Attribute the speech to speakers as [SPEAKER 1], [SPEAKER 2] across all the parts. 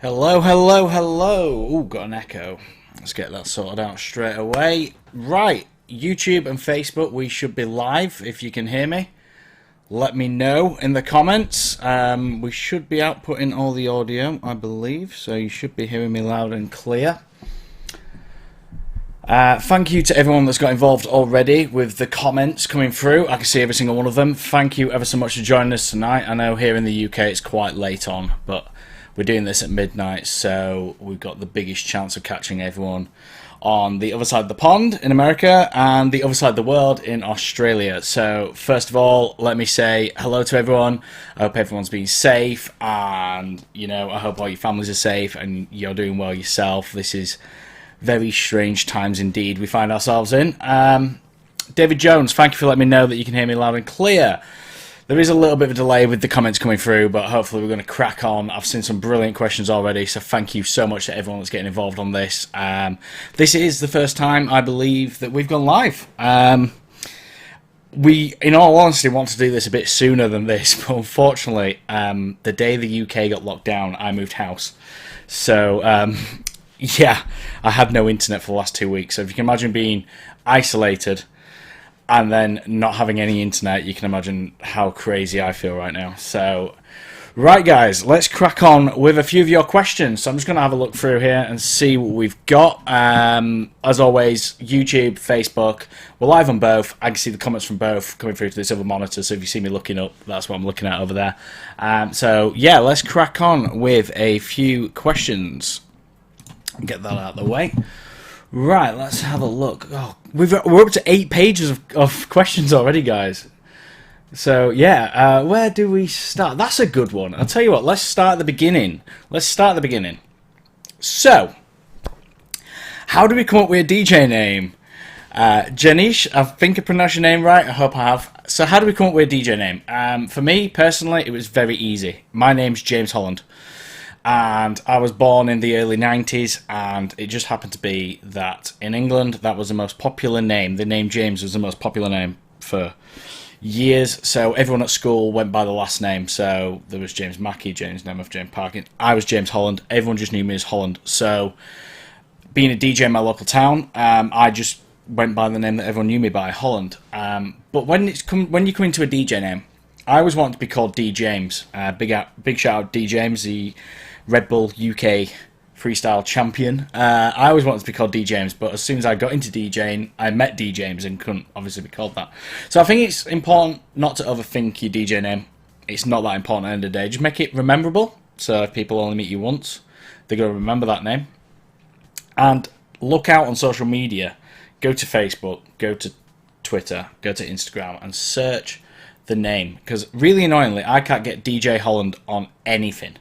[SPEAKER 1] Hello, hello, hello. Ooh, got an echo. Let's get that sorted out straight away. Right, YouTube and Facebook, we should be live if you can hear me. Let me know in the comments. We should be outputting all the audio, I believe, so you should be hearing me loud and clear. Thank you to everyone that's got involved already with the comments coming through. I can see every single one of them. Thank you ever so much for joining us tonight. I know here in the UK it's quite late on, but we're doing this at midnight, so we've got the biggest chance of catching everyone on the other side of the pond in America and the other side of the world in Australia. So first of all, let me say hello to everyone. I hope everyone's being safe, and I hope all your families are safe and you're doing well yourself. This is very strange times indeed we find ourselves in. David Jones, thank you for letting me know that you can hear me loud and clear. There is a little bit of a delay with the comments coming through, but hopefully we're going to crack on. I've seen some brilliant questions already, so thank you so much to everyone that's getting involved on this. This is the first time, I believe, that we've gone live. We, in all honesty, want to do this a bit sooner than this, but unfortunately, the day the UK got locked down, I moved house. So, yeah, I had no internet for the last 2 weeks. So if you can imagine being isolated and then not having any internet, you can imagine how crazy I feel right now. So, right guys, let's crack on with a few of your questions. So I'm just going to have a look through here and see what we've got. As always, YouTube, Facebook, we're live on both. I can see the comments from both coming through to this other monitor, so if you see me looking up, that's what I'm looking at over there. So yeah, let's crack on with a few questions. Get that out of the way. Right, let's have a look. Oh, we're up to 8 pages of questions already, guys. So yeah, where do we start? That's a good one. I'll tell you what. Let's start at the beginning. So, how do we come up with a DJ name? Janish, I think I pronounced your name right. I hope I have. So, how do we come up with a DJ name? For me personally, it was very easy. My name's James Holland. And I was born in the early 90s, and it just happened to be that in England, that was the most popular name. The name James was the most popular name for years, so everyone at school went by the last name. So there was James Mackey, James Nemeth, James Parkin. I was James Holland. Everyone just knew me as Holland. So being a DJ in my local town, I just went by the name that everyone knew me by, Holland. But when you come into a DJ name, I always wanted to be called D James. Big shout out D James, the Red Bull UK freestyle champion. I always wanted to be called D James, but as soon as I got into DJing, I met D James and couldn't obviously be called that. So I think it's important not to overthink your DJ name. It's not that important at the end of the day. Just make it rememberable. So if people only meet you once, they're going to remember that name. And look out on social media. Go to Facebook, go to Twitter, go to Instagram, and search the name. Because really annoyingly, I can't get DJ Holland on anything.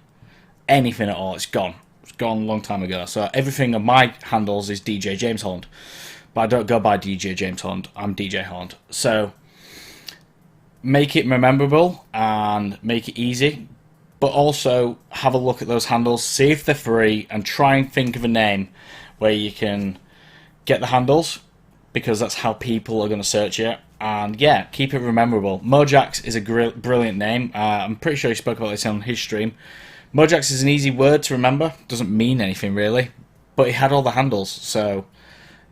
[SPEAKER 1] Anything at all. It's gone. It's gone a long time ago. So everything on my handles is DJ James Holland. But I don't go by DJ James Holland. I'm DJ Holland. So make it memorable and make it easy. But also have a look at those handles. See if they're free. And try and think of a name where you can get the handles. Because that's how people are going to search it. And yeah, keep it memorable. Mojax is a brilliant name. I'm pretty sure he spoke about this on his stream. Mojax is an easy word to remember. Doesn't mean anything really, but it had all the handles. So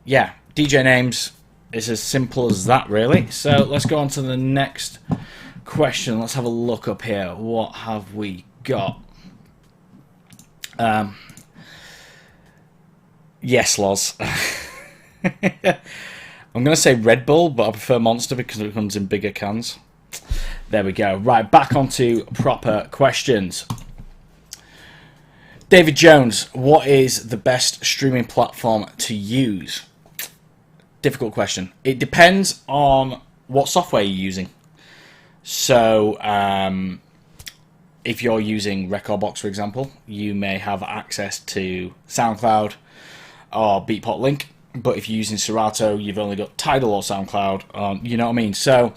[SPEAKER 1] yeah, DJ names is as simple as that really. So let's go on to the next question. Let's have a look up here. What have we got? Yes, Loz. I'm going to say Red Bull, but I prefer Monster because it comes in bigger cans. There we go. Right, back onto proper questions. David Jones, what is the best streaming platform to use? Difficult question. It depends on what software you're using. So, if you're using Recordbox, for example, you may have access to SoundCloud or Beatport Link. But if you're using Serato, you've only got Tidal or SoundCloud. You know what I mean? So,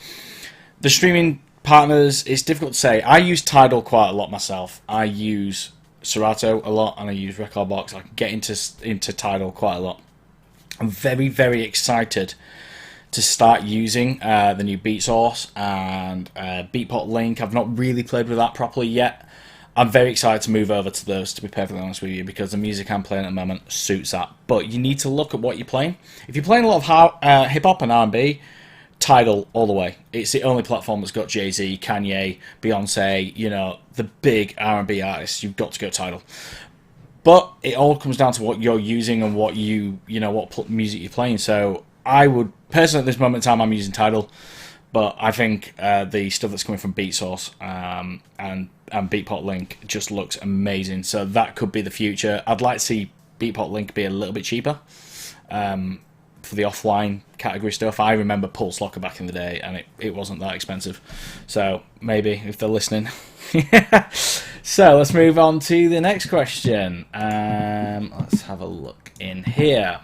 [SPEAKER 1] the streaming partners, it's difficult to say. I use Tidal quite a lot myself. I use Serato a lot, and I use Recordbox. I can get into Tidal quite a lot. I'm very, very excited to start using the new Beat Source and Beatport Link. I've not really played with that properly yet. I'm very excited to move over to those, to be perfectly honest with you, because the music I'm playing at the moment suits that. But you need to look at what you're playing. If you're playing a lot of hip-hop and R&B, Tidal all the way. It's the only platform that's got Jay-Z, Kanye, Beyonce, you know, the big R&B artists. You've got to go Tidal. But it all comes down to what you're using and what what music you're playing. So I would, personally at this moment in time, I'm using Tidal. But I think the stuff that's coming from Beatsource and Beatport Link just looks amazing. So that could be the future. I'd like to see Beatport Link be a little bit cheaper for the offline category stuff. I remember Pulse Locker back in the day, and it wasn't that expensive. So maybe if they're listening. So let's move on to the next question. Let's have a look in here.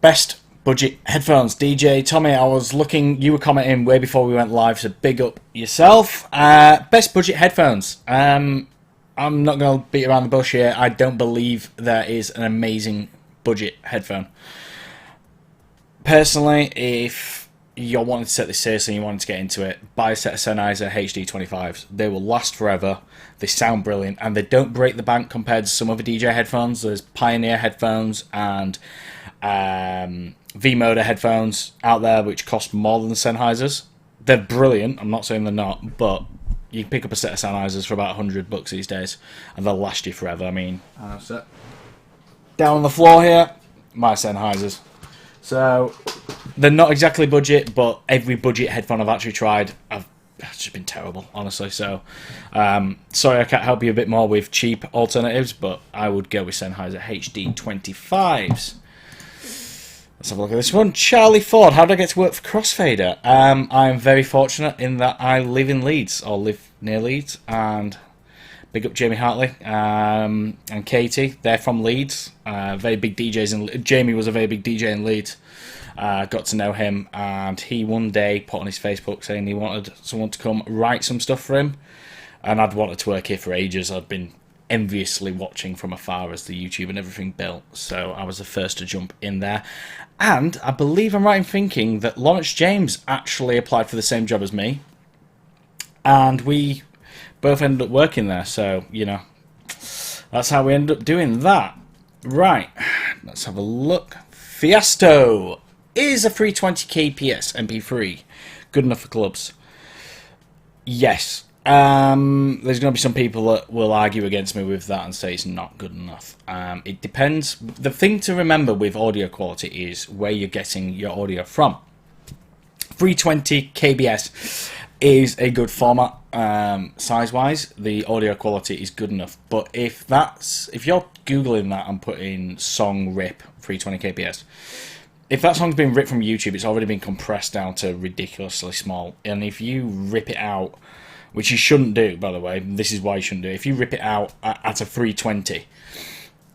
[SPEAKER 1] Best budget headphones. DJ Tommy, I was looking, you were commenting way before we went live, so big up yourself. Best budget headphones. I'm not going to beat around the bush here. I don't believe there is an amazing budget headphone. Personally, if you're wanting to set this seriously and you wanting to get into it, buy a set of Sennheiser HD-25s. They will last forever. They sound brilliant, and they don't break the bank compared to some other DJ headphones. There's Pioneer headphones and V-Moda headphones out there which cost more than the Sennheisers. They're brilliant, I'm not saying they're not, but you can pick up a set of Sennheisers for about $100 these days and they'll last you forever. I mean, down on the floor here, my Sennheisers. So they're not exactly budget, but every budget headphone I've actually tried, it's just been terrible, honestly. So sorry I can't help you a bit more with cheap alternatives, but I would go with Sennheiser HD-25s. Let's have a look at this one. Charlie Ford, how do I get to work for Crossfader? I'm very fortunate in that I live in Leeds, or live near Leeds, and big up Jamie Hartley and Katie. They're from Leeds, very big DJs. Jamie was a very big DJ in Leeds. Got to know him, and he one day put on his Facebook saying he wanted someone to come write some stuff for him, and I'd wanted to work here for ages. I'd been enviously watching from afar as the YouTube and everything built, so I was the first to jump in there. And I believe I'm right in thinking that Lawrence James actually applied for the same job as me, and we both ended up working there, so you know, that's how we ended up doing that. Right, let's have a look. Fiesto, is a 320 kps MP3 good enough for clubs? Yes. There's going to be some people that will argue against me with that and say it's not good enough. It depends. The thing to remember with audio quality is where you're getting your audio from. 320 kbs is a good format size-wise. The audio quality is good enough. But if you're googling that and putting song rip 320 kbs, if that song's been ripped from YouTube, it's already been compressed down to ridiculously small. And if you rip it out, which you shouldn't do, by the way, this is why you shouldn't do it. If you rip it out at a 320,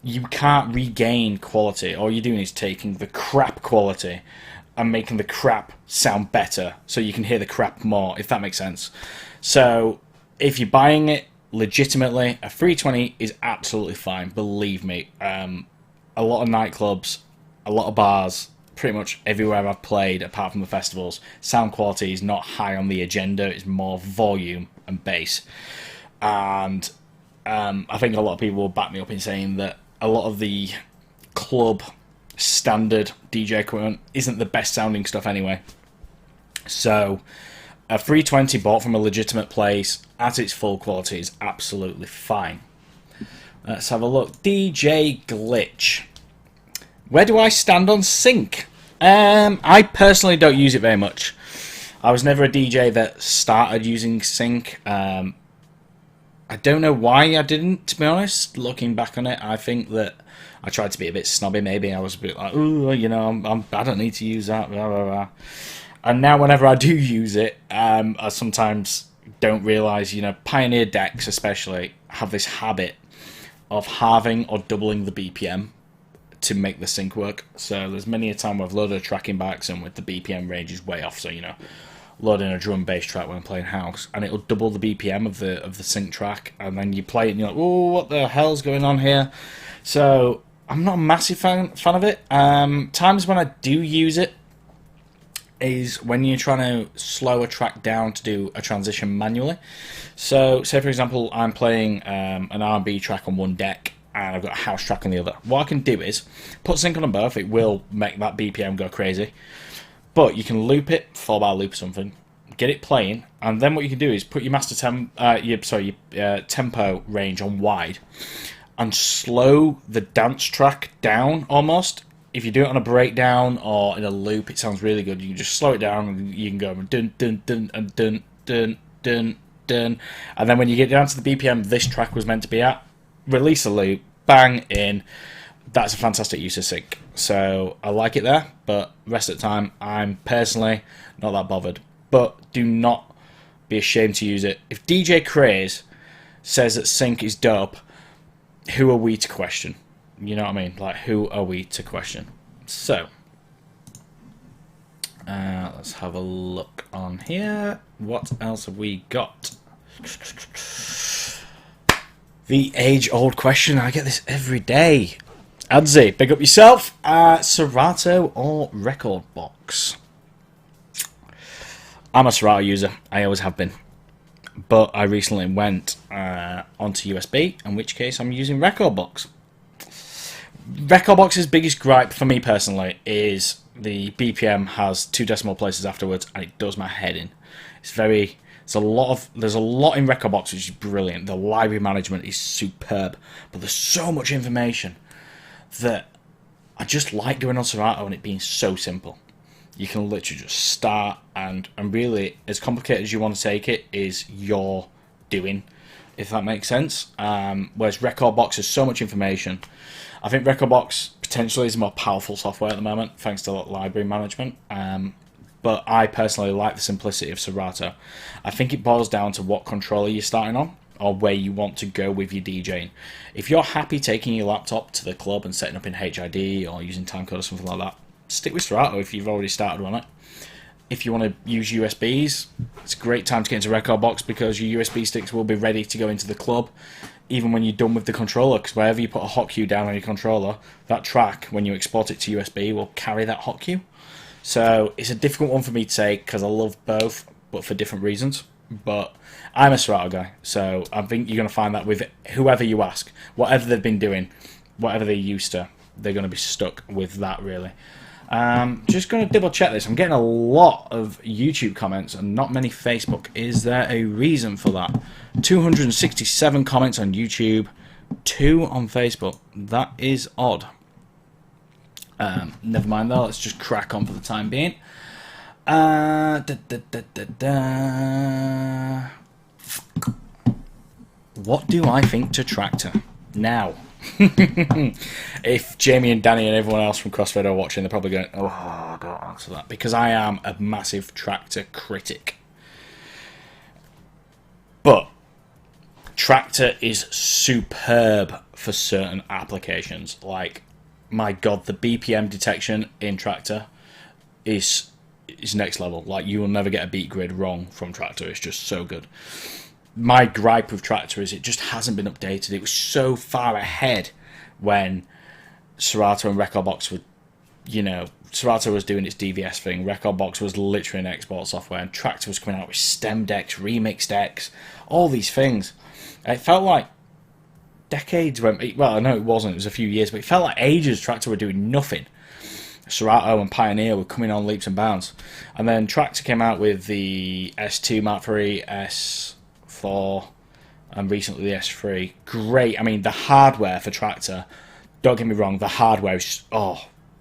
[SPEAKER 1] you can't regain quality. All you're doing is taking the crap quality and making the crap sound better so you can hear the crap more, if that makes sense. So if you're buying it legitimately, a 320 is absolutely fine, believe me. A lot of nightclubs, a lot of bars, pretty much everywhere I've played apart from the festivals, sound quality is not high on the agenda. It's more volume and bass. And I think a lot of people will back me up in saying that a lot of the club standard DJ equipment isn't the best sounding stuff anyway. So a 320 bought from a legitimate place at its full quality is absolutely fine. Let's have a look. DJ Glitch. Where do I stand on sync? I personally don't use it very much. I was never a DJ that started using sync. I don't know why I didn't, to be honest. Looking back on it, I think that I tried to be a bit snobby maybe. I was a bit like, ooh, you know, I don't need to use that, blah, blah, blah. And now whenever I do use it, I sometimes don't realise, you know, Pioneer decks especially have this habit of halving or doubling the BPM to make the sync work. So there's many a time where I've loaded a track in by accident with the BPM range is way off. So, you know, loading a drum bass track when I'm playing house, and it'll double the BPM of the sync track, and then you play it and you're like, oh, what the hell's going on here? So I'm not a massive fan of it. Times when I do use it, is when you're trying to slow a track down to do a transition manually. So, say for example, I'm playing an R&B track on one deck, and I've got a house track on the other. What I can do is put sync on them both. It will make that BPM go crazy. But you can loop it, 4-bar loop or something, get it playing, and then what you can do is put your your tempo range on wide, and slow the dance track down almost. If you do it on a breakdown or in a loop, it sounds really good. You can just slow it down, and you can go dun dun dun and dun dun dun dun, and then when you get down to the BPM this track was meant to be at, release a loop, bang in. That's a fantastic use of sync. So I like it there, but rest of the time I'm personally not that bothered. But do not be ashamed to use it. If DJ Craze says that sync is dope, who are we to question? You know what I mean? Like, who are we to question? So let's have a look on here. What else have we got? The age-old question. I get this every day. Adzi, big up yourself. Serato or Recordbox? I'm a Serato user. I always have been. But I recently went onto USB, in which case I'm using Recordbox. Recordbox's biggest gripe for me personally is the BPM has 2 decimal places afterwards, and it does my head in. There's a lot in Recordbox which is brilliant. The library management is superb, but there's so much information that I just like going on Serato and it being so simple. You can literally just start, and really as complicated as you want to take it is your doing, if that makes sense. Whereas Recordbox has so much information. I think Recordbox potentially is more powerful software at the moment thanks to library management. But I personally like the simplicity of Serato. I think it boils down to what controller you're starting on, or where you want to go with your DJing. If you're happy taking your laptop to the club and setting up in HID or using timecode or something like that, stick with Serato if you've already started on it. If you want to use USBs, it's a great time to get into Recordbox because your USB sticks will be ready to go into the club even when you're done with the controller, because wherever you put a hot cue down on your controller, that track, when you export it to USB, will carry that hot cue. So it's a difficult one for me to take because I love both, but for different reasons. But I'm a Serato guy, so I think you're going to find that with whoever you ask, whatever they've been doing, whatever they're used to, they're going to be stuck with that, really. Just going to double check this. I'm getting a lot of YouTube comments and not many Facebook. Is there a reason for that? 267 comments on YouTube, 2 on Facebook. That is odd. Never mind though, let's just crack on for the time being. What do I think to Traktor? Now, if Jamie and Danny and everyone else from CrossFit are watching, they're probably going, oh, don't answer that, because I am a massive Traktor critic. But Traktor is superb for certain applications. Like, my God, the BPM detection in Traktor is next level. Like, you will never get a beat grid wrong from Traktor. It's just so good. My gripe with Traktor is it just hasn't been updated. It was so far ahead when Serato and Recordbox were, Serato was doing its DVS thing. Recordbox was literally an export software, and Traktor was coming out with stem decks, remix decks, all these things. It felt like decades went. Well, I know it wasn't. It was a few years, but it felt like ages. Traktor were doing nothing. Serato and Pioneer were coming on leaps and bounds, and then Traktor came out with the S2 Mark III, S4, and recently the S3. Great. I mean, the hardware for Traktor, don't get me wrong, the hardware is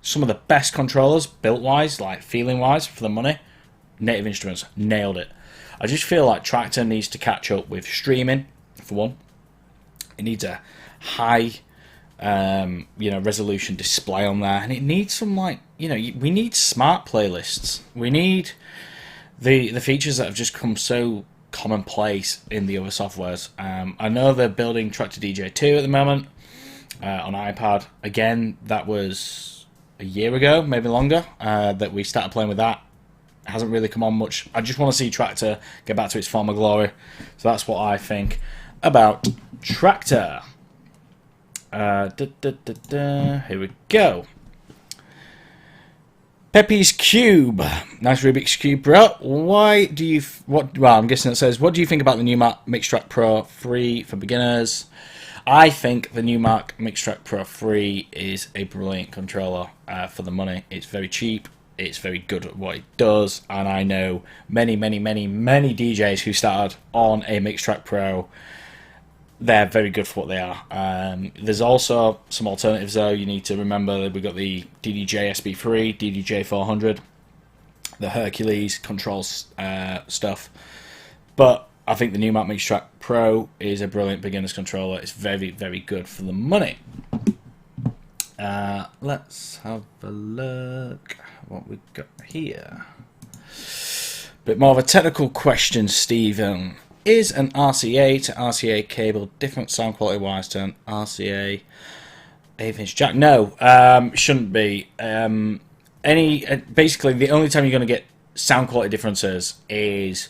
[SPEAKER 1] some of the best controllers built wise, like feeling wise, for the money. Native Instruments nailed it. I just feel like Traktor needs to catch up with streaming, for one. It needs a high resolution display on there, and it needs some, we need smart playlists. We need the features that have just come so commonplace in the other softwares. I know they're building Traktor DJ 2 at the moment on iPad. Again, that was a year ago, maybe longer, that we started playing with that. It hasn't really come on much. I just want to see Traktor get back to its former glory. So that's what I think about Traktor. Here we go. Pepe's Cube, nice Rubik's Cube Pro. Why do you? Well, I'm guessing it says, what do you think about the Numark Mixtrack Pro 3 for beginners? I think the Numark Mixtrack Pro 3 is a brilliant controller for the money. It's very cheap. It's very good at what it does, and I know many DJs who started on a Mixtrack Pro. They're very good for what they are. There's also some alternatives though. You need to remember that we've got the DDJ SB3, DDJ 400, the Hercules controls stuff. But I think the Numark Mixtrack Pro is a brilliant beginner's controller. It's very good for the money. Let's have a look what we've got here. Bit more of a technical question, Stephen. Is an RCA to RCA cable different sound quality wise to an RCA 8-inch jack? No, shouldn't be. Basically, the only time you're going to get sound quality differences is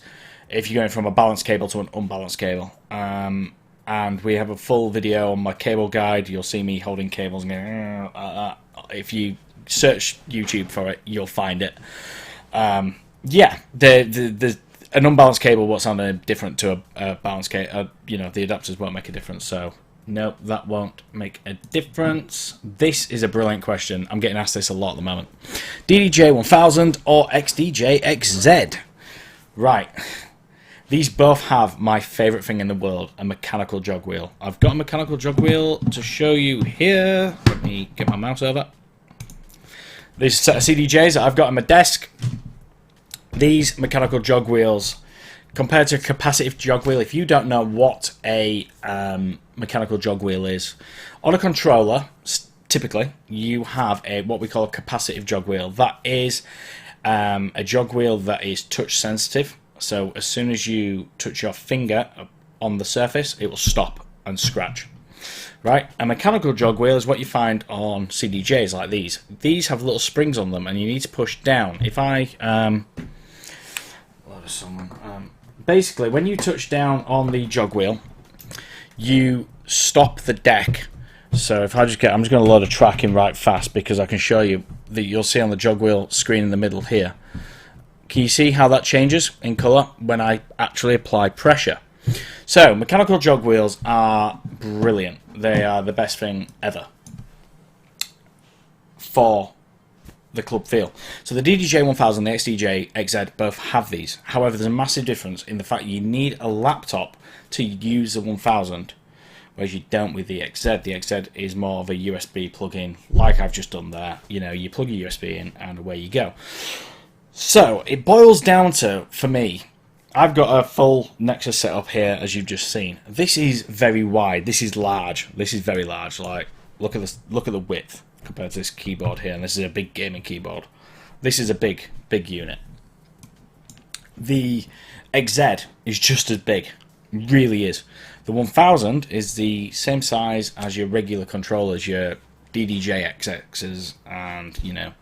[SPEAKER 1] if you're going from a balanced cable to an unbalanced cable. And we have a full video on my cable guide. You'll see me holding cables and going, if you search YouTube for it, you'll find it. Yeah, an unbalanced cable will sound different to a balanced cable. You know, the adapters won't make a difference. So, no, that won't make a difference. This is a brilliant question. I'm getting asked this a lot at the moment. DDJ-1000 or XDJ-XZ? Right. These both have my favourite thing in the world, a mechanical jog wheel. I've got a mechanical jog wheel to show you here. Let me get my mouse over. This is a set of CDJs that I've got on my desk. These mechanical jog wheels, compared to a capacitive jog wheel, if you don't know what a mechanical jog wheel is, on a controller, typically, you have what we call a capacitive jog wheel. That is a jog wheel that is touch sensitive. So as soon as you touch your finger on the surface, it will stop and scratch. Right? A mechanical jog wheel is what you find on CDJs like these. These have little springs on them, and you need to push down. If I basically, when you touch down on the jog wheel, you stop the deck. So if I'm just going to load a track in right fast because I can show you that you'll see on the jog wheel screen in the middle here. Can you see how that changes in colour when I actually apply pressure? So mechanical jog wheels are brilliant. They are the best thing ever for the club feel. So the DDJ-1000 and the XDJ-XZ both have these. However, there's a massive difference in the fact you need a laptop to use the 1000, whereas you don't with the XZ. The XZ is more of a USB plug-in, like I've just done there. You know, you plug your USB in and away you go. So it boils down to, for me, I've got a full Nexus setup here, as you've just seen. This is very wide. This is large. This is very large. Like, look at this. Look at the width compared to this keyboard here, and this is a big gaming keyboard. This is a big unit. The XZ is just as big. It really is. The 1000 is the same size as your regular controllers, your DJing and, you know,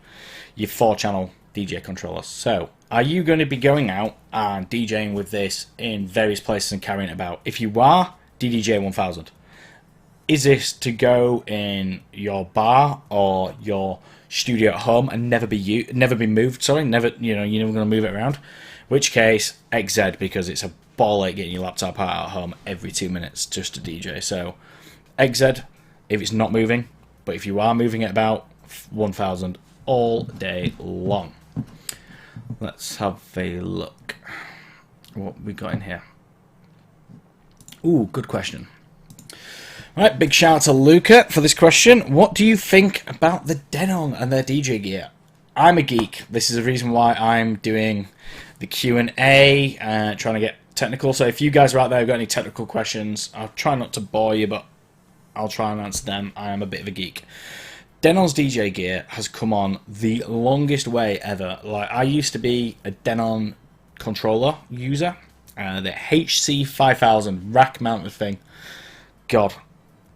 [SPEAKER 1] your 4-channel DJ controllers. So, are you going to be going out and DJing with this in various places and carrying it about? If you are, DDJ-1000. Is this to go in your bar or your studio at home and never be moved? Sorry, never. You know, you're never going to move it around. Which case, XZ, because it's a ball ache getting your laptop out at home every 2 minutes just to DJ. So, XZ if it's not moving, but if you are moving it about, 1000 all day long. Let's have a look what we got in here. Ooh, good question. Right, big shout out to Luca for this question. What do you think about the Denon and their DJ gear? I'm a geek. This is the reason why I'm doing the Q&A, trying to get technical. So if you guys are out there who've got any technical questions, I'll try not to bore you, but I'll try and answer them. I am a bit of a geek. Denon's DJ gear has come on the longest way ever. Like, I used to be a Denon controller user. The HC5000 rack mounted thing. God,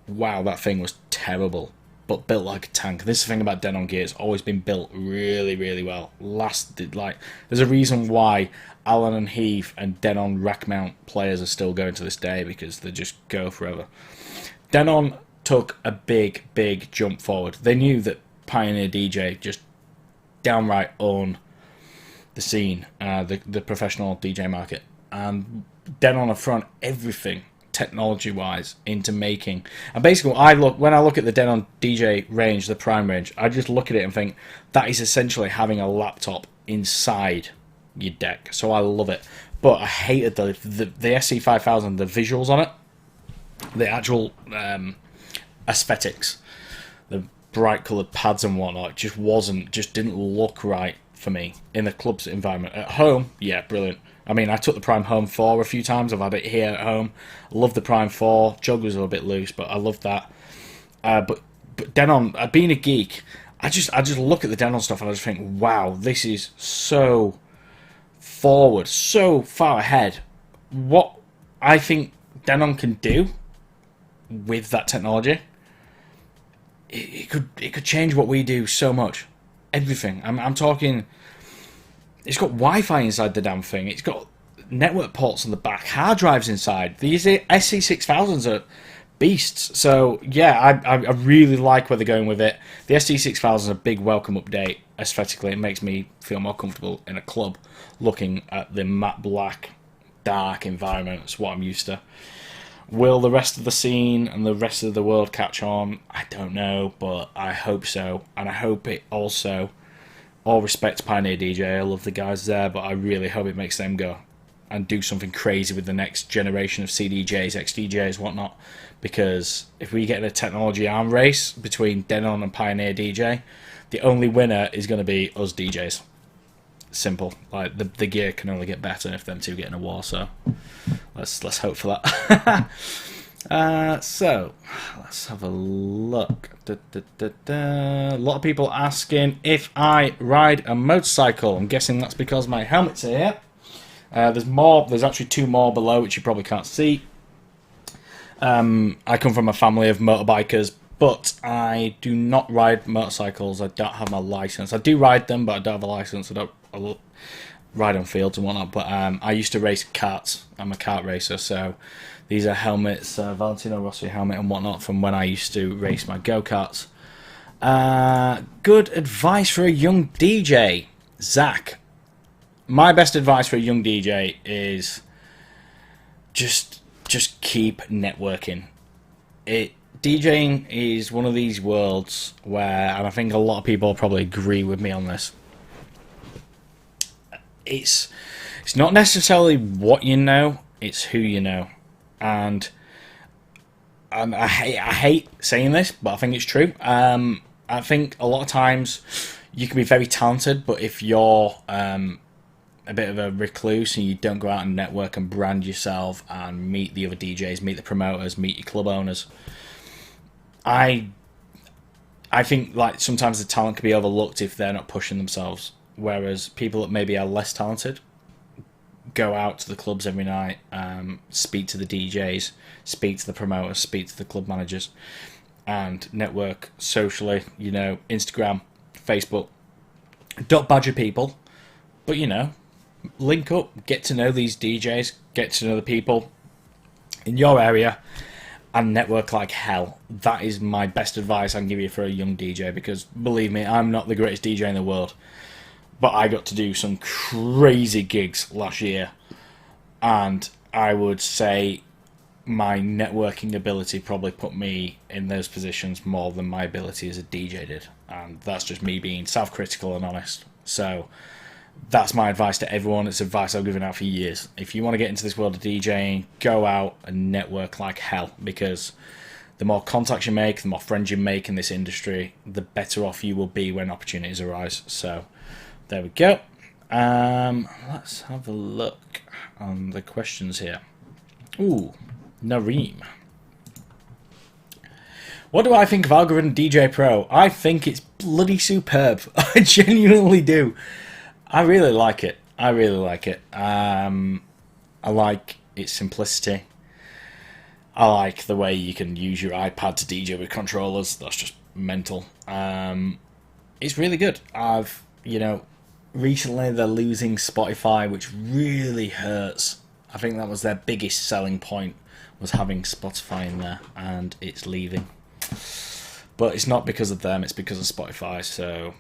[SPEAKER 1] wow, that thing was terrible, but built like a tank. This is the thing about Denon gear, it's always been built really, really well. Lasted, like, there's a reason why Alan and Heath and Denon rack mount players are still going to this day, because they just go forever. Denon took a big jump forward. They knew that Pioneer DJ just downright own the scene, the professional DJ market, and Denon are front everything technology wise into making. And basically, when I look at the Denon DJ range, the Prime range, I just look at it and think that is essentially having a laptop inside your deck. So I love it, but I hated the SC5000, the visuals on it, the actual aesthetics, the bright coloured pads and whatnot. Just didn't look right for me in the club's environment. At home, yeah, brilliant. I mean, I took the Prime home 4 a few times. I've had it here at home. I love the Prime 4. Jugglers are a bit loose, but I love that. But Denon, being a geek, I just look at the Denon stuff and I just think, wow, this is so forward, so far ahead. What I think Denon can do with that technology, it could change what we do so much. Everything. I'm talking. It's got Wi-Fi inside the damn thing. It's got network ports on the back, hard drives inside. These SC6000s are beasts. So yeah, I really like where they're going with it. The SC6000 is a big welcome update aesthetically. It makes me feel more comfortable in a club looking at the matte black, dark environment. It's what I'm used to. Will the rest of the scene and the rest of the world catch on? I don't know, but I hope so. And I hope it also, all respect to Pioneer DJ, I love the guys there, but I really hope it makes them go and do something crazy with the next generation of CDJs, XDJs, whatnot. Because if we get in a technology arm race between Denon and Pioneer DJ, the only winner is going to be us DJs. Simple. Like the gear can only get better if them two get in a war. So let's hope for that. So let's have a look. A lot of people asking if I ride a motorcycle. I'm guessing that's because my helmet's here. There's more. There's actually 2 more below, which you probably can't see. I come from a family of motorbikers, but I do not ride motorcycles. I don't have my license. I do ride them, but I don't have a license. I ride on fields and whatnot. But I used to race karts. I'm a kart racer, so these are helmets, Valentino Rossi helmet and whatnot from when I used to race my go-karts. Good advice for a young DJ, Zach. My best advice for a young DJ is just keep networking. DJing is one of these worlds where, and I think a lot of people probably agree with me on this, it's not necessarily what you know, it's who you know. And I hate saying this, but I think it's true. I think a lot of times you can be very talented, but if you're a bit of a recluse and you don't go out and network and brand yourself and meet the other DJs, meet the promoters, meet your club owners, I think like sometimes the talent can be overlooked if they're not pushing themselves. Whereas people that maybe are less talented go out to the clubs every night, speak to the DJs, speak to the promoters, speak to the club managers, and network socially, Instagram, Facebook. Don't badger people, but, link up, get to know these DJs, get to know the people in your area, and network like hell. That is my best advice I can give you for a young DJ, because, believe me, I'm not the greatest DJ in the world. But I got to do some crazy gigs last year, and I would say my networking ability probably put me in those positions more than my ability as a DJ did. And that's just me being self-critical and honest. So that's my advice to everyone. It's advice I've given out for years. If you want to get into this world of DJing, go out and network like hell, because the more contacts you make, the more friends you make in this industry, the better off you will be when opportunities arise. So there we go. Let's have a look on the questions here. Ooh, Nareem. What do I think of Algorithm DJ Pro? I think it's bloody superb. I genuinely do. I really like it. I like its simplicity. I like the way you can use your iPad to DJ with controllers. That's just mental. It's really good. Recently they're losing Spotify, which really hurts. I think that was their biggest selling point, was having Spotify in there, and it's leaving. But it's not because of them, it's because of Spotify, so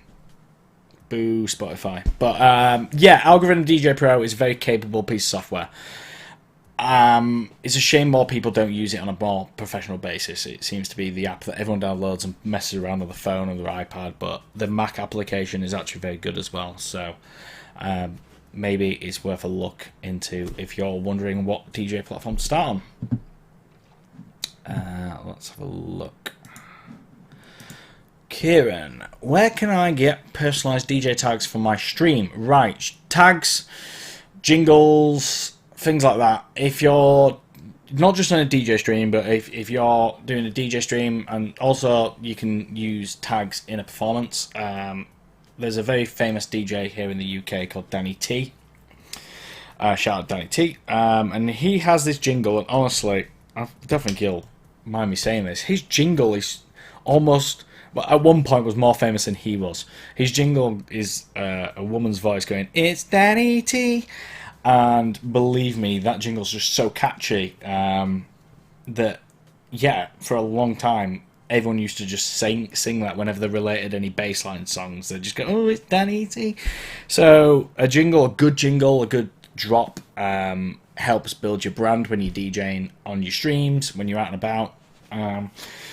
[SPEAKER 1] Boo, Spotify. But yeah, Algorithm DJ Pro is a very capable piece of software. It's a shame more people don't use it on a more professional basis. It seems to be the app that everyone downloads and messes around on the phone or their iPad, but the Mac application is actually very good as well. So maybe it's worth a look into if you're wondering what DJ platform to start on. Let's have a look. Kieran, where can I get personalised DJ tags for my stream? Right, tags, jingles, things like that. If you're not just on a DJ stream, but if you're doing a DJ stream, and also you can use tags in a performance. There's a very famous DJ here in the UK called Danny T. Shout out Danny T. And he has this jingle, and honestly, I don't think he'll mind me saying this. His jingle is almost, well, at one point was more famous than he was. His jingle is a woman's voice going, "It's Danny T." And believe me, that jingle's just so catchy that, yeah, for a long time, everyone used to just sing that whenever they related any bassline songs. They'd just go, "Oh, it's Danny T." So a good drop helps build your brand when you're DJing on your streams, when you're out and about.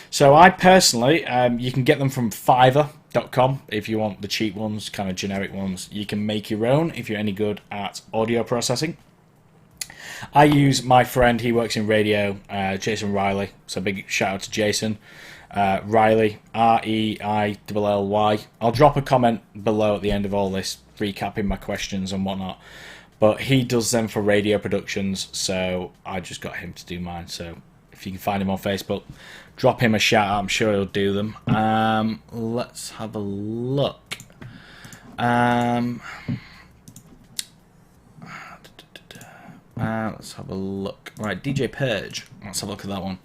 [SPEAKER 1] So I personally, you can get them from Fiverr.com if you want the cheap ones, kind of generic ones. You can make your own if you're any good at audio processing. I use my friend, he works in radio, Jason Riley. So big shout out to Jason Riley, Reilly. I'll drop a comment below at the end of all this, recapping my questions and whatnot. But he does them for radio productions, so I just got him to do mine. So if you can find him on Facebook, drop him a shout out. I'm sure he'll do them. Let's have a look. Let's have a look. Right, DJ Purge. Let's have a look at that one.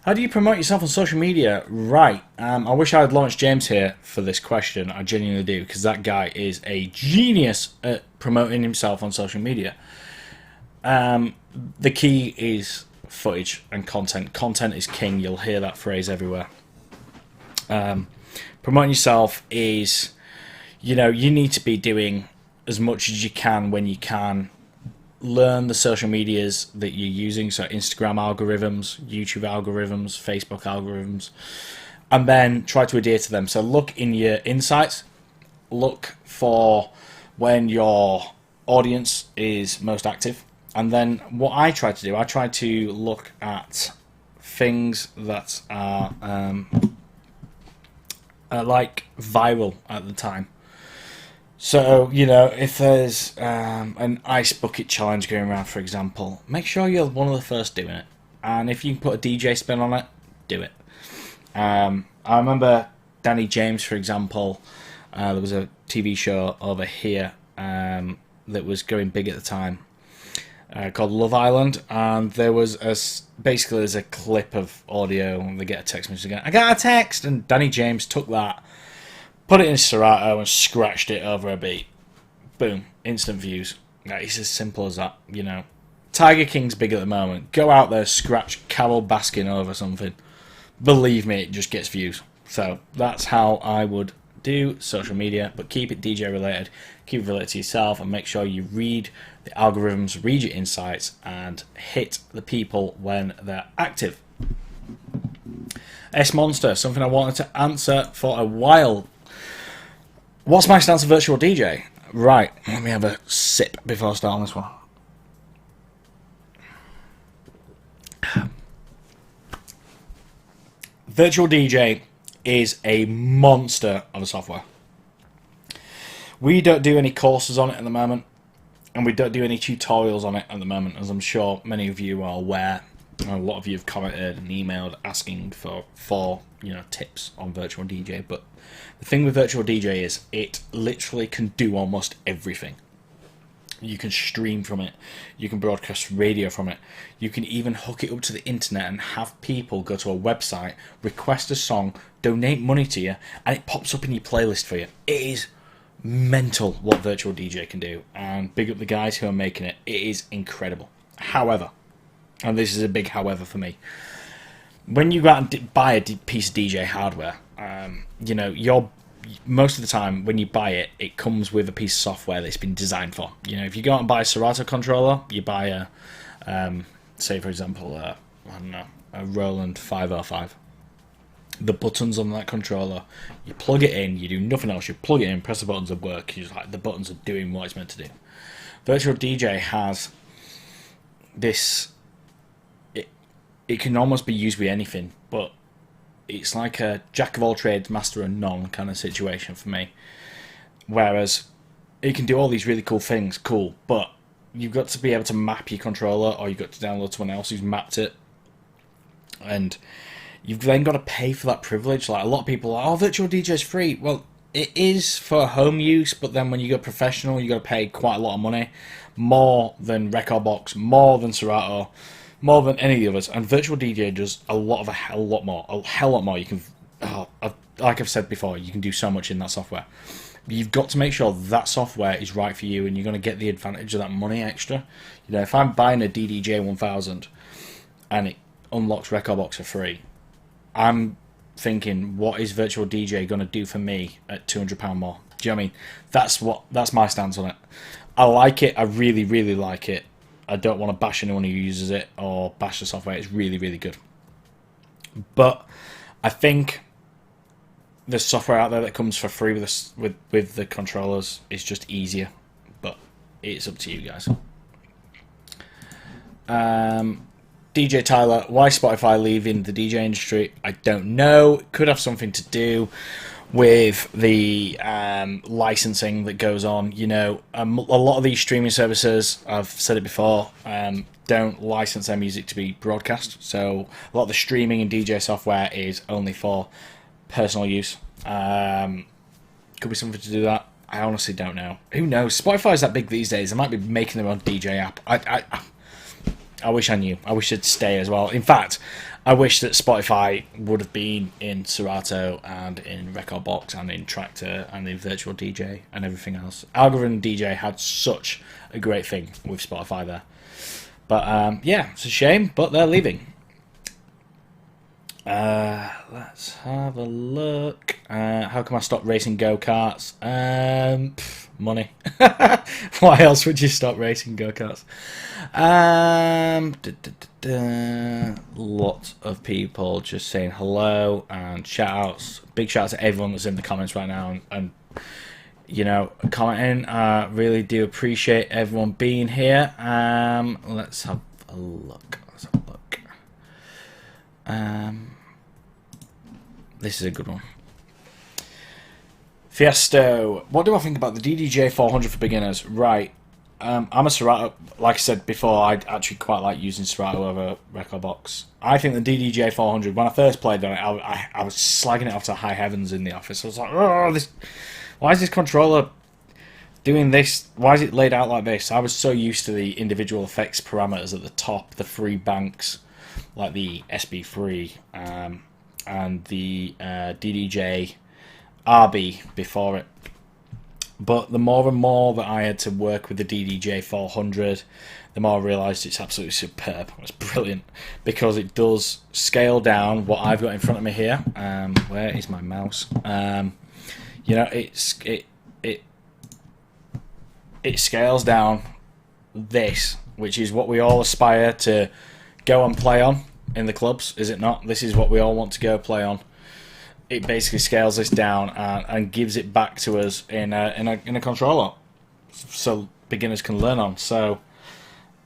[SPEAKER 1] How do you promote yourself on social media? Right. I wish I had launched James here for this question. I genuinely do, because that guy is a genius at promoting himself on social media. The key is footage and content. Content is king. You'll hear that phrase everywhere. Promoting yourself is, you need to be doing as much as you can when you can. Learn the social medias that you're using, so Instagram algorithms, YouTube algorithms, Facebook algorithms, and then try to adhere to them. So look in your insights, look for when your audience is most active, and then what I try to do, I try to look at things that are like viral at the time. So, if there's an ice bucket challenge going around, for example, make sure you're one of the first doing it. And if you can put a DJ spin on it, do it. I remember Danny James, for example, there was a TV show over here that was going big at the time called Love Island, and there was basically there's a clip of audio, and they get a text message again, "I got a text," and Danny James took that, put it in Serato and scratched it over a beat. Boom. Instant views. It's as simple as that, Tiger King's big at the moment. Go out there, scratch Carol Baskin over something. Believe me, it just gets views. So that's how I would do social media, but keep it DJ related. Keep it related to yourself, and make sure you read the algorithms, read your insights, and hit the people when they're active. S Monster, something I wanted to answer for a while. What's my stance on virtual DJ? Right, let me have a sip before I start on this one. Virtual DJ is a monster of a software. We don't do any courses on it at the moment, and we don't do any tutorials on it at the moment, as I'm sure many of you are aware. A lot of you have commented and emailed asking for tips on virtual DJ, but the thing with virtual DJ is it literally can do almost everything. You can stream from it, you can broadcast radio from it, you can even hook it up to the internet and have people go to a website, request a song, donate money to you, and it pops up in your playlist for you. It is mental what virtual DJ can do, and big up the guys who are making it. It is incredible. However, and this is a big however for me, when you go out and buy a piece of DJ hardware, most of the time when you buy it, it comes with a piece of software that's been designed for. You know, if you go out and buy a Serato controller, you buy say for example, I don't know, a Roland 505. The buttons on that controller, you plug it in, you do nothing else. You plug it in, press the buttons, and work. You just like the buttons are doing what it's meant to do. Virtual DJ has this. It can almost be used with anything, but it's like a jack of all trades, master of none kind of situation for me. Whereas it can do all these really cool things, cool, but you've got to be able to map your controller, or you've got to download someone else who's mapped it, and you've then got to pay for that privilege. Like a lot of people are, oh, virtual DJ is free. Well, it is for home use, but then when you go professional, you got to pay quite a lot of money, more than Recordbox, more than Serato, more than any of the others. And virtual DJ does a hell lot more. You can, like I've said before, you can do so much in that software. You've got to make sure that software is right for you, and you're going to get the advantage of that money extra. You know, if I'm buying a DDJ-1000 and it unlocks Recordbox for free, I'm thinking, what is virtual DJ going to do for me at £200 more? Do you know what I mean? That's my stance on it. I like it. I really, really like it. I don't want to bash anyone who uses it or bash the software. It's really, really good. But I think the software out there that comes for free with the controllers is just easier. But it's up to you guys. DJ Tyler, why Spotify leaving the DJ industry? I don't know. It could have something to do with the licensing that goes on. You know, a lot of these streaming services, I've said it before, don't license their music to be broadcast. So a lot of the streaming and DJ software is only for personal use. Could be something to do with that. I honestly don't know. Who knows? Spotify's that big these days. They might be making their own DJ app. I wish I knew. I wish it'd stay as well. In fact, I wish that Spotify would have been in Serato and in Recordbox and in Traktor and in Virtual DJ and everything else. Algorithm DJ had such a great thing with Spotify there. But yeah, it's a shame, but they're leaving. Let's have a look. How can I stop racing go-karts? Money. Why else would you stop racing go-karts? Lots of people just saying hello and shout-outs. Big shout-out to everyone that's in the comments right now and you know, commenting. Really do appreciate everyone being here. Let's have a look. This is a good one. Fiesto, what do I think about the DDJ-400 for beginners? Right, I'm a Serato. Like I said before, I actually quite like using Serato over Recordbox. I think the DDJ-400, when I first played on it, I was slagging it off to high heavens in the office. I was like, oh, why is this controller doing this? Why is it laid out like this? I was so used to the individual effects parameters at the top, the free banks, like the SB3 and the DDJ RB before it. But the more and more that I had to work with the DDJ-400, the more I realised it's absolutely superb. It's brilliant because it does scale down what I've got in front of me here. Where is my mouse? You know, it scales down this, which is what we all aspire to go and play on in the clubs, is it not? This is what we all want to go play on. It basically scales this down and gives it back to us in a controller, so beginners can learn on. So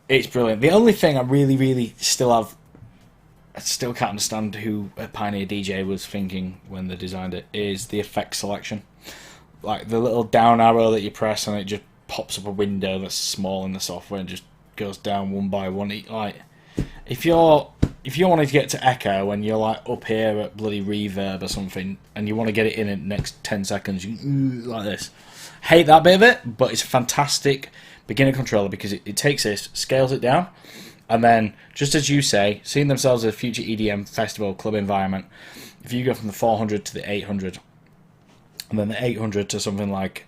[SPEAKER 1] it's brilliant. The only thing I really I still can't understand who a Pioneer DJ was thinking when they designed it, is the effect selection. Like the little down arrow that you press and it just pops up a window that's small in the software and just goes down one by one. Like if you're wanting to get to echo and you're like up here at bloody reverb or something and you want to get it in the next 10 seconds, you like this. Hate that bit of it, but it's a fantastic beginner controller because it takes this, scales it down, and then, just as you say, seeing themselves as a future EDM festival club environment, if you go from the 400 to the 800, and then the 800 to something like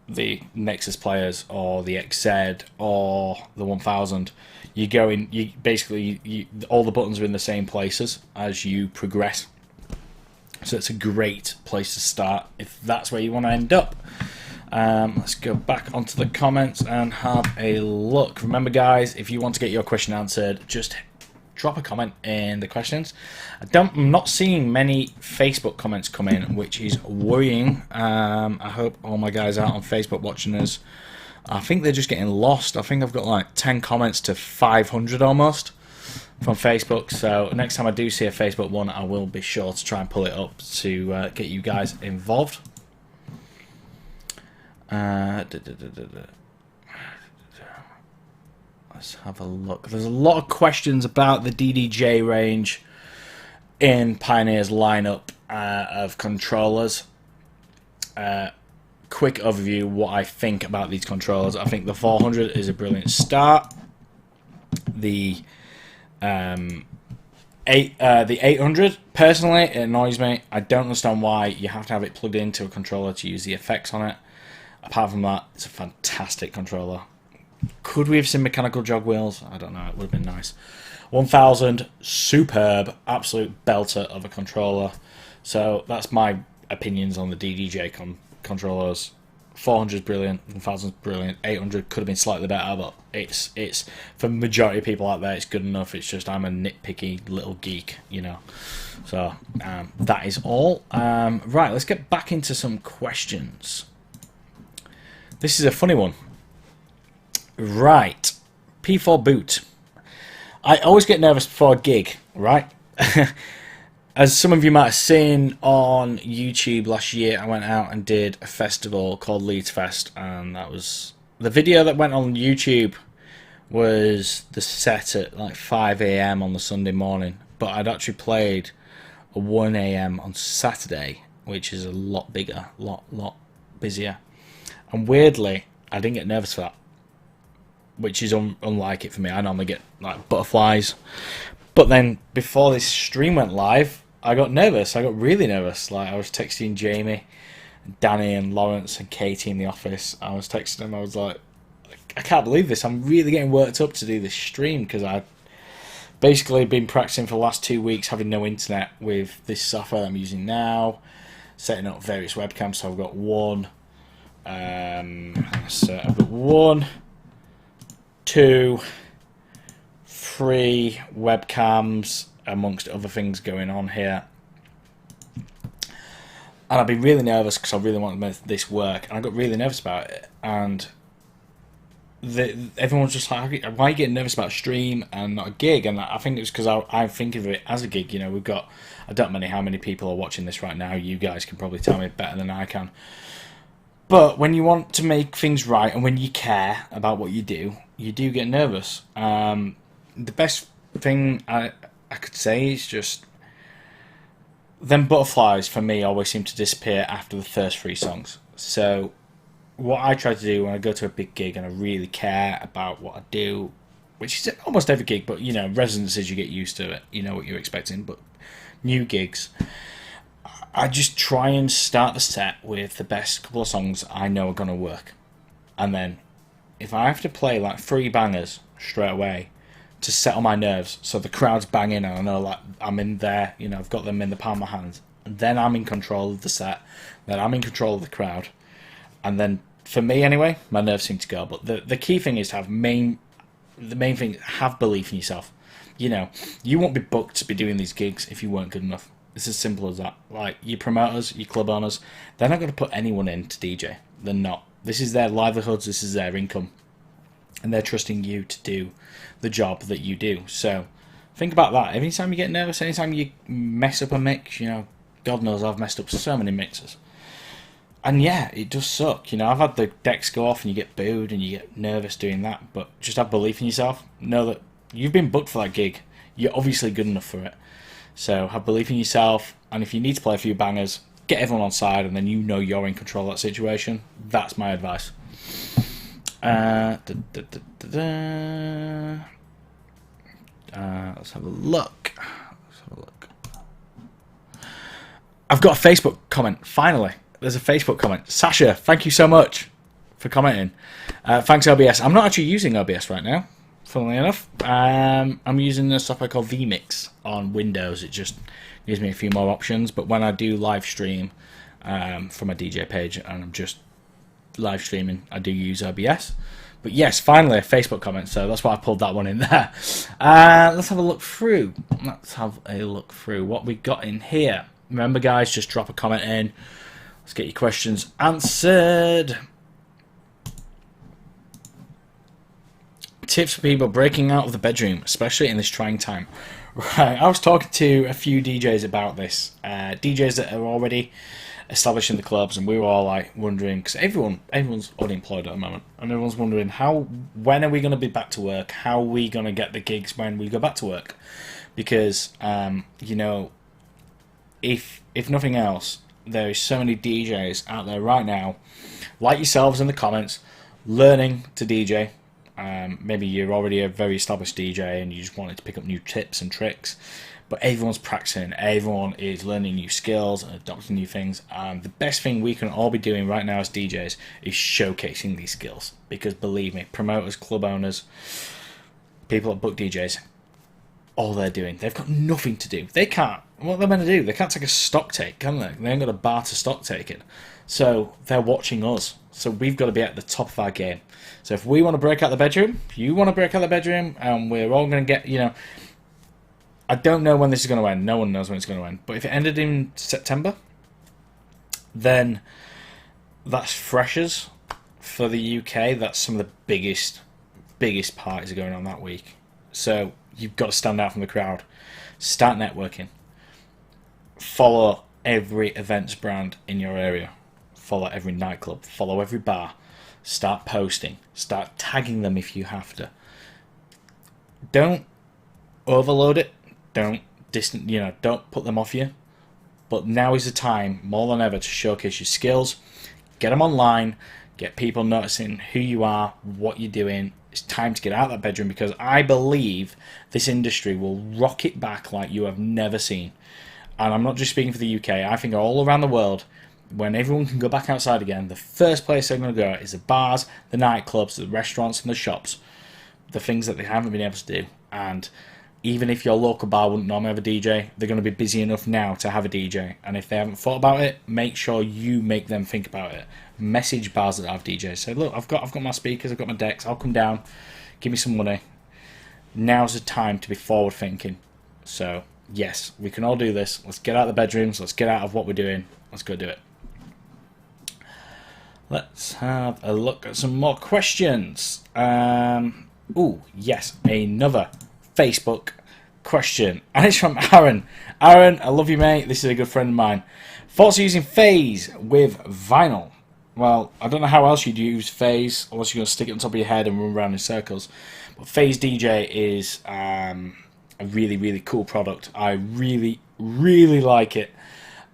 [SPEAKER 1] the Nexus players or the XZ or the 1000, you go in, all the buttons are in the same places as you progress. So it's a great place to start if that's where you want to end up. Let's go back onto the comments and have a look. Remember, guys, if you want to get your question answered, just drop a comment in the questions. I'm not seeing many Facebook comments come in, which is worrying. I hope all my guys out on Facebook watching us, I think they're just getting lost. I think I've got like 10 comments to 500 almost from Facebook. So next time I do see a Facebook one, I will be sure to try and pull it up to get you guys involved. Let's have a look. There's a lot of questions about the DDJ range in Pioneer's lineup of controllers. Quick overview what I think about these controllers. I think the 400 is a brilliant start. The 800, personally, it annoys me. I don't understand why you have to have it plugged into a controller to use the effects on it. Apart from that, it's a fantastic controller. Could we have seen mechanical jog wheels? I don't know, it would have been nice. 1000, superb, absolute belter of a controller. So that's my opinions on the DDJ controllers. 400 is brilliant, 1000 is brilliant, 800 could have been slightly better, but it's for the majority of people out there, it's good enough. It's just I'm a nitpicky little geek, you know. So that is all. Right, let's get back into some questions. This is a funny one. Right, P4 boot. I always get nervous before a gig, right? As some of you might have seen on YouTube last year, I went out and did a festival called Leeds Fest, and that was the video that went on YouTube was the set at like 5 AM on the Sunday morning, but I'd actually played a 1 AM on Saturday, which is a lot bigger, lot busier. And weirdly, I didn't get nervous for that, which is unlike it for me. I normally get like butterflies. But then before this stream went live, I got nervous. I got really nervous. Like I was texting Jamie, Danny and Lawrence and Katie in the office. I was texting them. I was like, I can't believe this. I'm really getting worked up to do this stream because I've basically been practicing for the last 2 weeks having no internet with this software I'm using now, setting up various webcams. So I've got one. So I've got 1, 2, 3 webcams amongst other things going on here, and I've been really nervous because I really want to make this work, and I got really nervous about it, and everyone's just like, why are you getting nervous about a stream and not a gig? And I think it's because I think of it as a gig. You know, we've got, I don't know how many people are watching this right now. You guys can probably tell me better than I can. But when you want to make things right and when you care about what you do get nervous. The best thing I could say is just them butterflies for me always seem to disappear after the first 3 songs. So what I try to do when I go to a big gig and I really care about what I do, which is almost every gig, but you know, residencies you get used to it, you know what you're expecting, but new gigs, I just try and start the set with the best couple of songs I know are going to work. And then if I have to play like 3 bangers straight away to settle my nerves, so the crowd's banging and I know like I'm in there, you know, I've got them in the palm of my hands, and then I'm in control of the set, then I'm in control of the crowd, and then for me anyway, my nerves seem to go. But the key thing is to have the main thing, have belief in yourself. You know, you won't be booked to be doing these gigs if you weren't good enough. It's as simple as that. Like, your promoters, your club owners, they're not going to put anyone in to DJ. They're not. This is their livelihoods, this is their income. And they're trusting you to do the job that you do. So, think about that. Anytime you get nervous, anytime you mess up a mix, you know, God knows I've messed up so many mixes. And yeah, it does suck. You know, I've had the decks go off and you get booed and you get nervous doing that. But just have belief in yourself. Know that you've been booked for that gig. You're obviously good enough for it. So have belief in yourself, and if you need to play a few bangers, get everyone on side, and then you know you're in control of that situation. That's my advice. Let's have a look. I've got a Facebook comment, finally. There's a Facebook comment. Sasha, thank you so much for commenting. Thanks, OBS. I'm not actually using OBS right now. funnily enough. I'm using a software called vMix on Windows. It just gives me a few more options. But when I do live stream from a DJ page and I'm just live streaming, I do use OBS. But yes, finally a Facebook comment, so that's why I pulled that one in there. Let's have a look through. What we got in here. Remember, guys, just drop a comment in. Let's get your questions answered. Tips for people breaking out of the bedroom, especially in this trying time. Right, I was talking to a few DJs about this. DJs that are already established in the clubs, and we were all like wondering, because everyone's unemployed at the moment, and everyone's wondering when are we going to be back to work? How are we going to get the gigs when we go back to work? Because you know, if nothing else, there is so many DJs out there right now, like yourselves in the comments, learning to DJ. Maybe you're already a very established DJ and you just wanted to pick up new tips and tricks, but everyone's practicing, everyone is learning new skills and adopting new things, and the best thing we can all be doing right now as DJs is showcasing these skills, because believe me, promoters, club owners, people that book DJs, all they're doing, they've got nothing to do. They can't, what are they going to do? They can't take a stock take, can they? They ain't got a bar to stock take it. So they're watching us. So we've got to be at the top of our game. So if we want to break out the bedroom, if you want to break out the bedroom, and we're all going to get, you know, I don't know when this is going to end. No one knows when it's going to end. But if it ended in September, then that's freshers for the UK. That's some of the biggest parties are going on that week. So you've got to stand out from the crowd. Start networking. Follow every events brand in your area. Follow every nightclub. Follow every bar. Start posting. Start tagging them if you have to. Don't overload it. Don't don't put them off you. But now is the time, more than ever, to showcase your skills. Get them online. Get people noticing who you are, what you're doing. It's time to get out of that bedroom, because I believe this industry will rocket back like you have never seen. And I'm not just speaking for the UK. I think all around the world, when everyone can go back outside again, the first place they're going to go is the bars, the nightclubs, the restaurants and the shops. The things that they haven't been able to do. And even if your local bar wouldn't normally have a DJ, they're going to be busy enough now to have a DJ. And if they haven't thought about it, make sure you make them think about it. Message bars that have DJs. Say, look, I've got my speakers, I've got my decks, I'll come down, give me some money. Now's the time to be forward thinking. So, yes, we can all do this. Let's get out of the bedrooms, let's get out of what we're doing, let's go do it. Let's have a look at some more questions. Ooh, yes, another Facebook question, and it's from Aaron. Aaron, I love you, mate. This is a good friend of mine. Thoughts of using phase with vinyl? Well, I don't know how else you'd use phase unless you're going to stick it on top of your head and run around in circles. But Phase DJ is a really, really cool product. I really, really like it,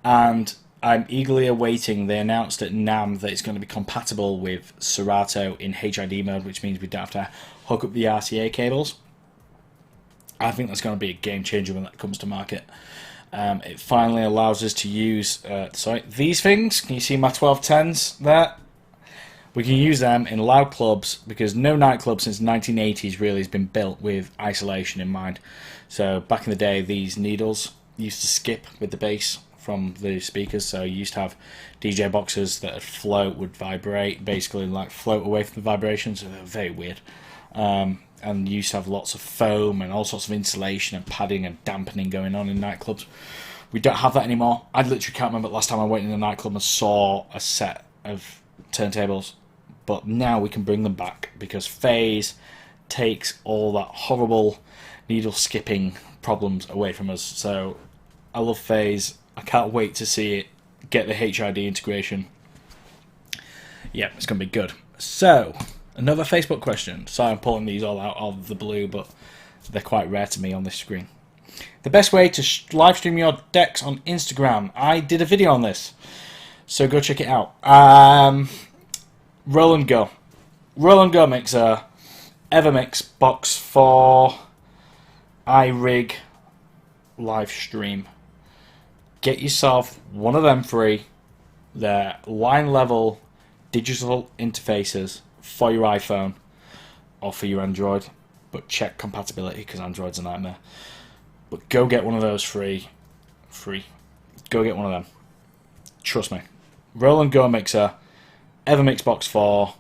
[SPEAKER 1] and I'm eagerly awaiting. They announced at NAMM that it's going to be compatible with Serato in HID mode, which means we don't have to hook up the RCA cables. I think that's going to be a game changer when that comes to market. It finally allows us to use these things. Can you see my 1210s there? We can use them in loud clubs, because no nightclub since the 1980s really has been built with isolation in mind. So back in the day, these needles used to skip with the bass from the speakers, so you used to have DJ boxes that would float, would vibrate, basically like float away from the vibrations. So they're very weird. And you used to have lots of foam and all sorts of insulation and padding and dampening going on in nightclubs. We don't have that anymore. I literally can't remember the last time I went in a nightclub and saw a set of turntables. But now we can bring them back, because Phase takes all that horrible needle skipping problems away from us. So I love Phase. I can't wait to see it get the HID integration. Yeah, it's going to be good. So, another Facebook question. Sorry, I'm pulling these all out of the blue, but they're quite rare to me on this screen. The best way to live stream your decks on Instagram. I did a video on this, so go check it out. Roland Go. Roland Go mixer, Evermix box for iRig live stream. Get yourself one of them free. They're line level digital interfaces for your iPhone or for your Android. but check compatibility because Android's a nightmare. But go get one of those free. Go get one of them. Trust me. Roland Go Mixer, Evermix Box 4,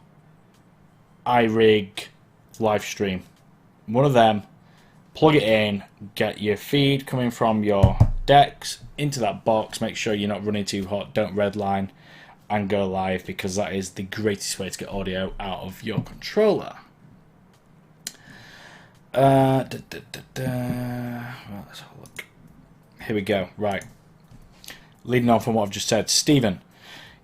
[SPEAKER 1] iRig, Livestream. One of them. Plug it in. Get your feed coming from your decks into that box. Make sure you're not running too hot. Don't redline and go live because that is the greatest way to get audio out of your controller. Well, let's have a look. Here we go. Right. Leading on from what I've just said, Stephen.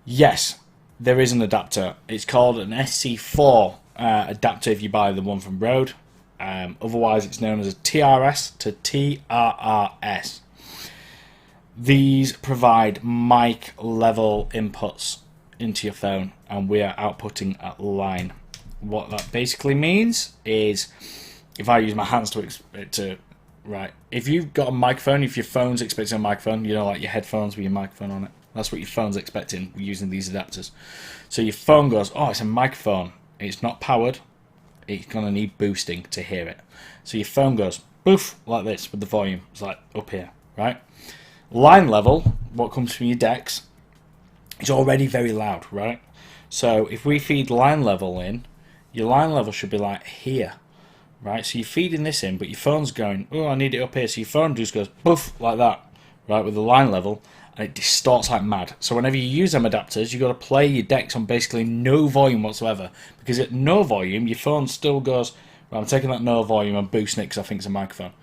[SPEAKER 1] Yes, there is an adapter. It's called an SC4 adapter if you buy the one from Rode. Otherwise, it's known as a TRS to TRRS. These provide mic level inputs into your phone, and we are outputting at line. What that basically means is, if I use my hands if you've got a microphone, if your phone's expecting a microphone, you know, like your headphones with your microphone on it, that's what your phone's expecting using these adapters. So your phone goes, oh, it's a microphone. It's not powered. It's going to need boosting to hear it. So your phone goes, boof, like this with the volume. It's like up here, right? Line level, what comes from your decks, is already very loud, right? So if we feed line level in, your line level should be like here, right? So you're feeding this in, but your phone's going, oh, I need it up here. So your phone just goes, boof, like that, right, with the line level, and it distorts like mad. So whenever you use them adapters, you've got to play your decks on basically no volume whatsoever, because at no volume, your phone still goes, right, I'm taking that no volume and boosting it because I think it's a microphone.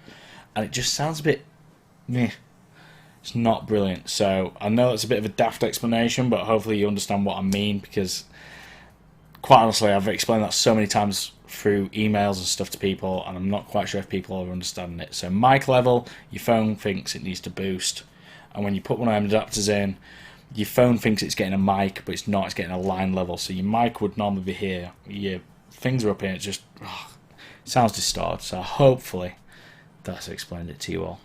[SPEAKER 1] And it just sounds a bit meh. It's not brilliant. So I know it's a bit of a daft explanation, but hopefully you understand what I mean, because quite honestly, I've explained that so many times through emails and stuff to people, and I'm not quite sure if people are understanding it. So mic level, your phone thinks it needs to boost, and when you put one of them adapters in, your phone thinks it's getting a mic, but it's not, it's getting a line level. So your mic would normally be here, your things are up here, it just sounds distorted. So hopefully that's explained it to you all.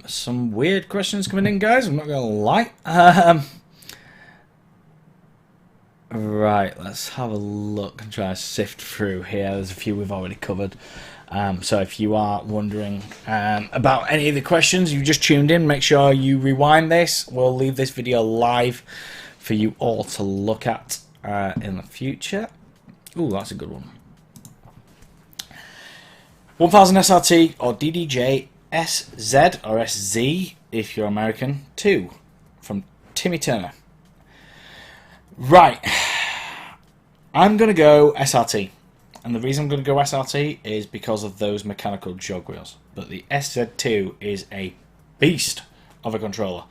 [SPEAKER 1] Some weird questions coming in, guys, I'm not going to lie. Right, let's have a look and try to sift through here. There's a few we've already covered. So if you are wondering about any of the questions you just tuned in, make sure you rewind this. We'll leave this video live for you all to look at in the future. Ooh, that's a good one. 1000 SRT or DJs-XZ or SZ if you're American. 2 from Timmy Turner. Right, I'm going to go SRT, and the reason I'm going to go SRT is because of those mechanical jog wheels, but the SZ2 is a beast of a controller.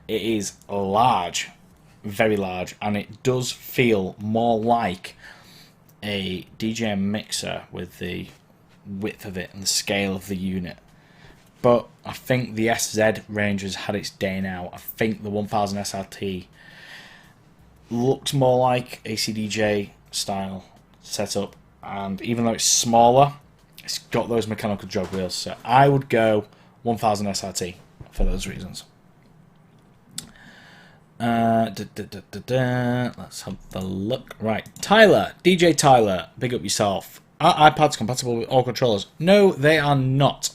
[SPEAKER 1] It is large, very large, and it does feel more like a DJ mixer with the width of it and the scale of the unit. But I think the SZ range has had its day now. I think the 1000 SRT looks more like a CDJ style setup, and even though it's smaller, it's got those mechanical jog wheels. So I would go 1000 SRT for those reasons. Let's have a look. Right, Tyler, DJ Tyler, big up yourself. Are iPads compatible with all controllers? No, they are not.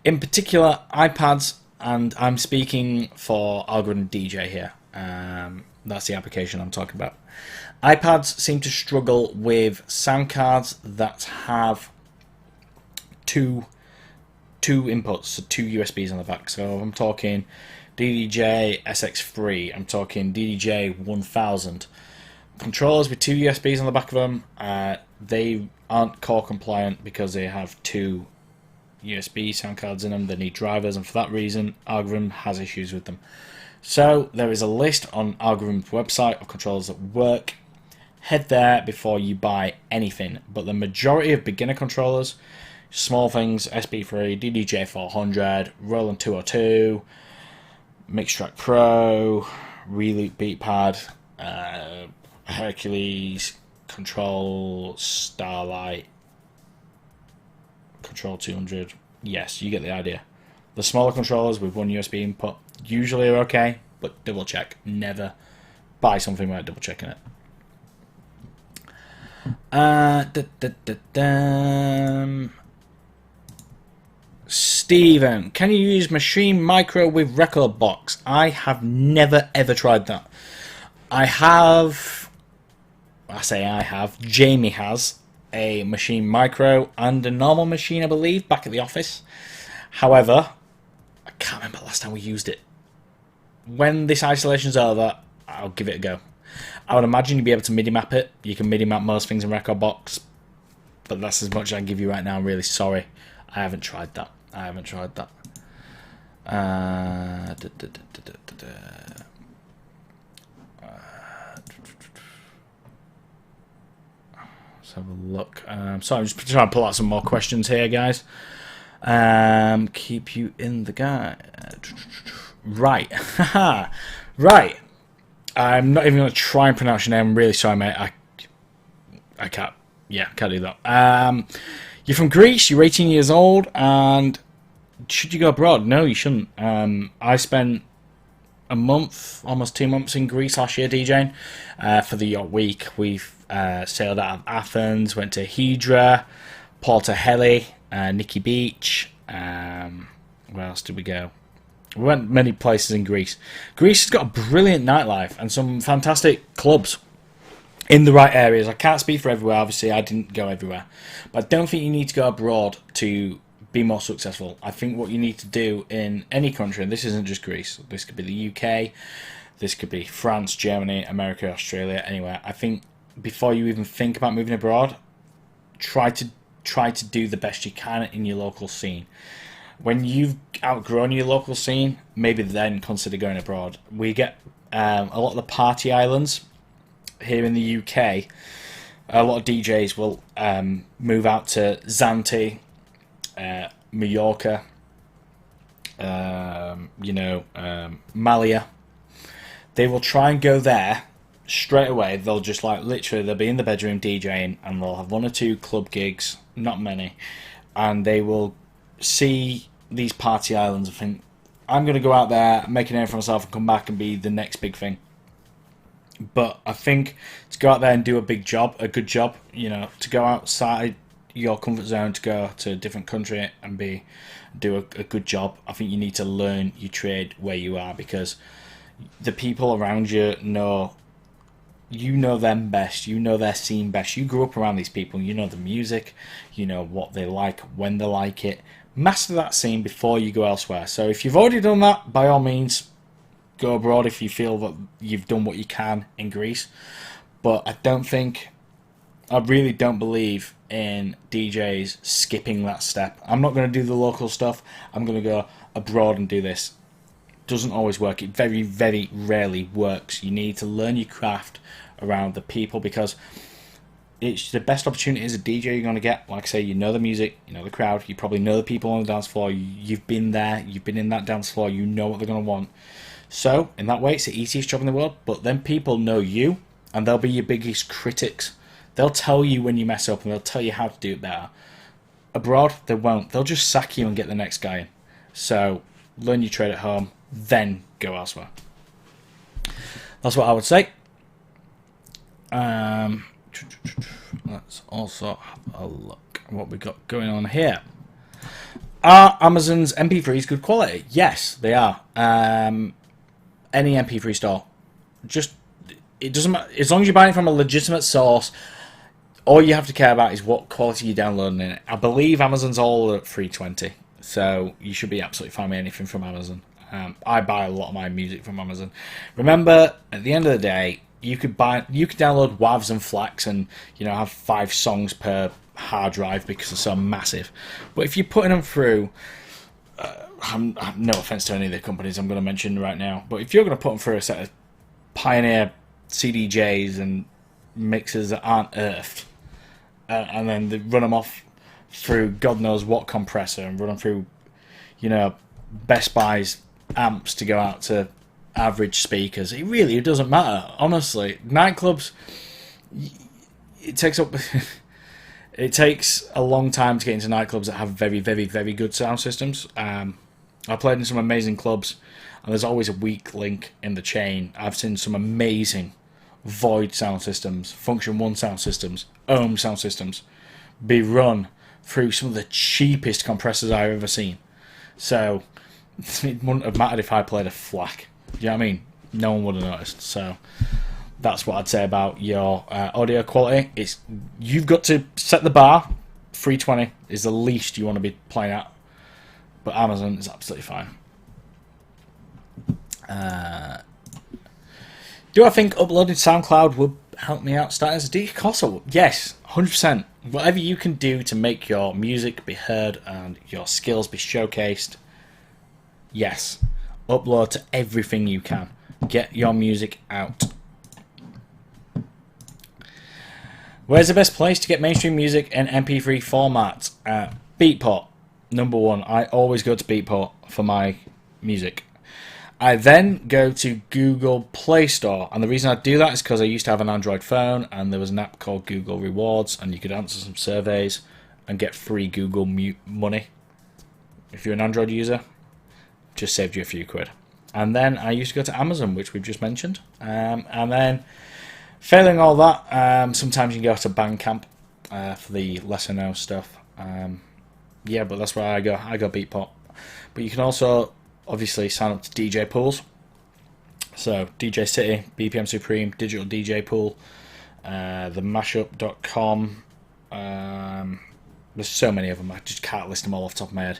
[SPEAKER 1] In particular, iPads, and I'm speaking for Algorithm DJ here. That's the application I'm talking about. iPads seem to struggle with sound cards that have two inputs, so 2 USBs on the back. So I'm talking DJs-XZ, I'm talking DJs-1000. Controllers with 2 USBs on the back of them, they aren't core compliant because they have 2 USB sound cards in them. They need drivers, and for that reason, Algorithm has issues with them. So there is a list on Algorithm's website of controllers that work. Head there before you buy anything. But the majority of beginner controllers, small things, SP3, DDJ400, Roland 202, Mixtrack Pro, Reloop Beat Pad, Hercules, Control, Starlight, Control 200. Yes, you get the idea. The smaller controllers with 1 USB input usually are okay, but double check. Never buy something without double checking it. Stephen, can you use Machine Micro with Recordbox? I have never ever tried that. I have. Jamie has a Machine Micro and a normal machine, I believe, back at the office. However, I can't remember the last time we used it. When this isolation's over, I'll give it a go. I would imagine you'd be able to MIDI map it. You can MIDI map most things in Recordbox, but that's as much as I can give you right now. I'm really sorry. I haven't tried that. Let's have a look. Sorry, I'm just trying to pull out some more questions here, guys. Keep you in the guide. Right. Right. I'm not even going to try and pronounce your name. I'm really sorry, mate. I can't. Yeah, can't do that. You're from Greece. You're 18 years old, and should you go abroad? No, you shouldn't. I spent a month, almost 2 months in Greece last year DJing for the yacht week. We've sailed out of Athens, went to Hydra, Porto Heli, Nikki Beach. Where else did we go? We went many places in Greece. Greece has got a brilliant nightlife and some fantastic clubs in the right areas. I can't speak for everywhere, obviously. I didn't go everywhere. But I don't think you need to go abroad to be more successful. I think what you need to do in any country, and this isn't just Greece, this could be the UK, this could be France, Germany, America, Australia, anywhere. I think before you even think about moving abroad, try to do the best you can in your local scene. When you've outgrown your local scene, maybe then consider going abroad. We get a lot of the party islands here in the UK. A lot of DJs will move out to Zante, Mallorca, Malia. They will try and go there straight away. They'll just literally they'll be in the bedroom DJing, and they'll have 1 or 2 club gigs, not many, and they will see these party islands and think, I'm going to go out there, make a name for myself, and come back and be the next big thing. But I think to go out there and do a good job, to go outside your comfort zone, to go to a different country and do a good job, I think you need to learn your trade where you are, because the people around you know them best, you know their scene best. You grew up around these people, you know the music, you know what they like, when they like it. Master that scene before you go elsewhere. So if you've already done that, by all means, go abroad if you feel that you've done what you can in Greece. But I really don't believe in DJs skipping that step. I'm not going to do the local stuff. I'm going to go abroad and do this. It doesn't always work. It very, very rarely works. You need to learn your craft around the people, because it's the best opportunity as a DJ you're going to get. Like I say, you know the music, you know the crowd, you probably know the people on the dance floor, you've been there, you've been in that dance floor, you know what they're going to want. So, in that way, it's the easiest job in the world, but then people know you, and they'll be your biggest critics. They'll tell you when you mess up, and they'll tell you how to do it better. Abroad, they won't. They'll just sack you and get the next guy in. So, learn your trade at home, then go elsewhere. That's what I would say. Let's also have a look at what we got going on here. Are Amazon's MP3s good quality? Yes, they are. Any MP3 store, it doesn't matter, as long as you're buying from a legitimate source. All you have to care about is what quality you're downloading in it. I believe Amazon's all at 320, so you should be absolutely fine with anything from Amazon. I buy a lot of my music from Amazon. Remember, at the end of the day, you could download WAVs and FLACs and have 5 songs per hard drive because they're so massive. But if you're putting them through, no offense to any of the companies I'm going to mention right now, but if you're going to put them through a set of Pioneer CDJs and mixers that aren't earthed, and then they run them off through God knows what compressor and run them through, Best Buy's amps to go out to average speakers, it doesn't matter. Honestly, nightclubs, it takes a long time to get into nightclubs that have very, very, very good sound systems. I played in some amazing clubs, and there's always a weak link in the chain. I've seen some amazing Void sound systems, Function 1 sound systems, Ohm sound systems be run through some of the cheapest compressors I've ever seen. So it wouldn't have mattered if I played a FLAC. You know what I mean? No one would have noticed. So that's what I'd say about your audio quality. You've got to set the bar. 320 is the least you want to be playing at, but Amazon is absolutely fine. Do I think uploading SoundCloud would help me out starting as a DJ? Of course I would. Yes, 100%. Whatever you can do to make your music be heard and your skills be showcased, yes. Upload to everything you can. Get your music out. Where's the best place to get mainstream music in MP3 format? Beatport, number one. I always go to Beatport for my music. I then go to Google Play Store, and the reason I do that is because I used to have an Android phone, and there was an app called Google Rewards, and you could answer some surveys and get free Google money. If you're an Android user, just saved you a few quid. And then I used to go to Amazon, which we've just mentioned, and then failing all that, sometimes you can go to Bandcamp for the lesser known stuff. Yeah, but that's where I go. I go Beatport. But you can also obviously sign up to DJ pools. So DJ City, BPM Supreme, Digital DJ Pool, the mashup.com. There's so many of them, I just can't list them all off the top of my head.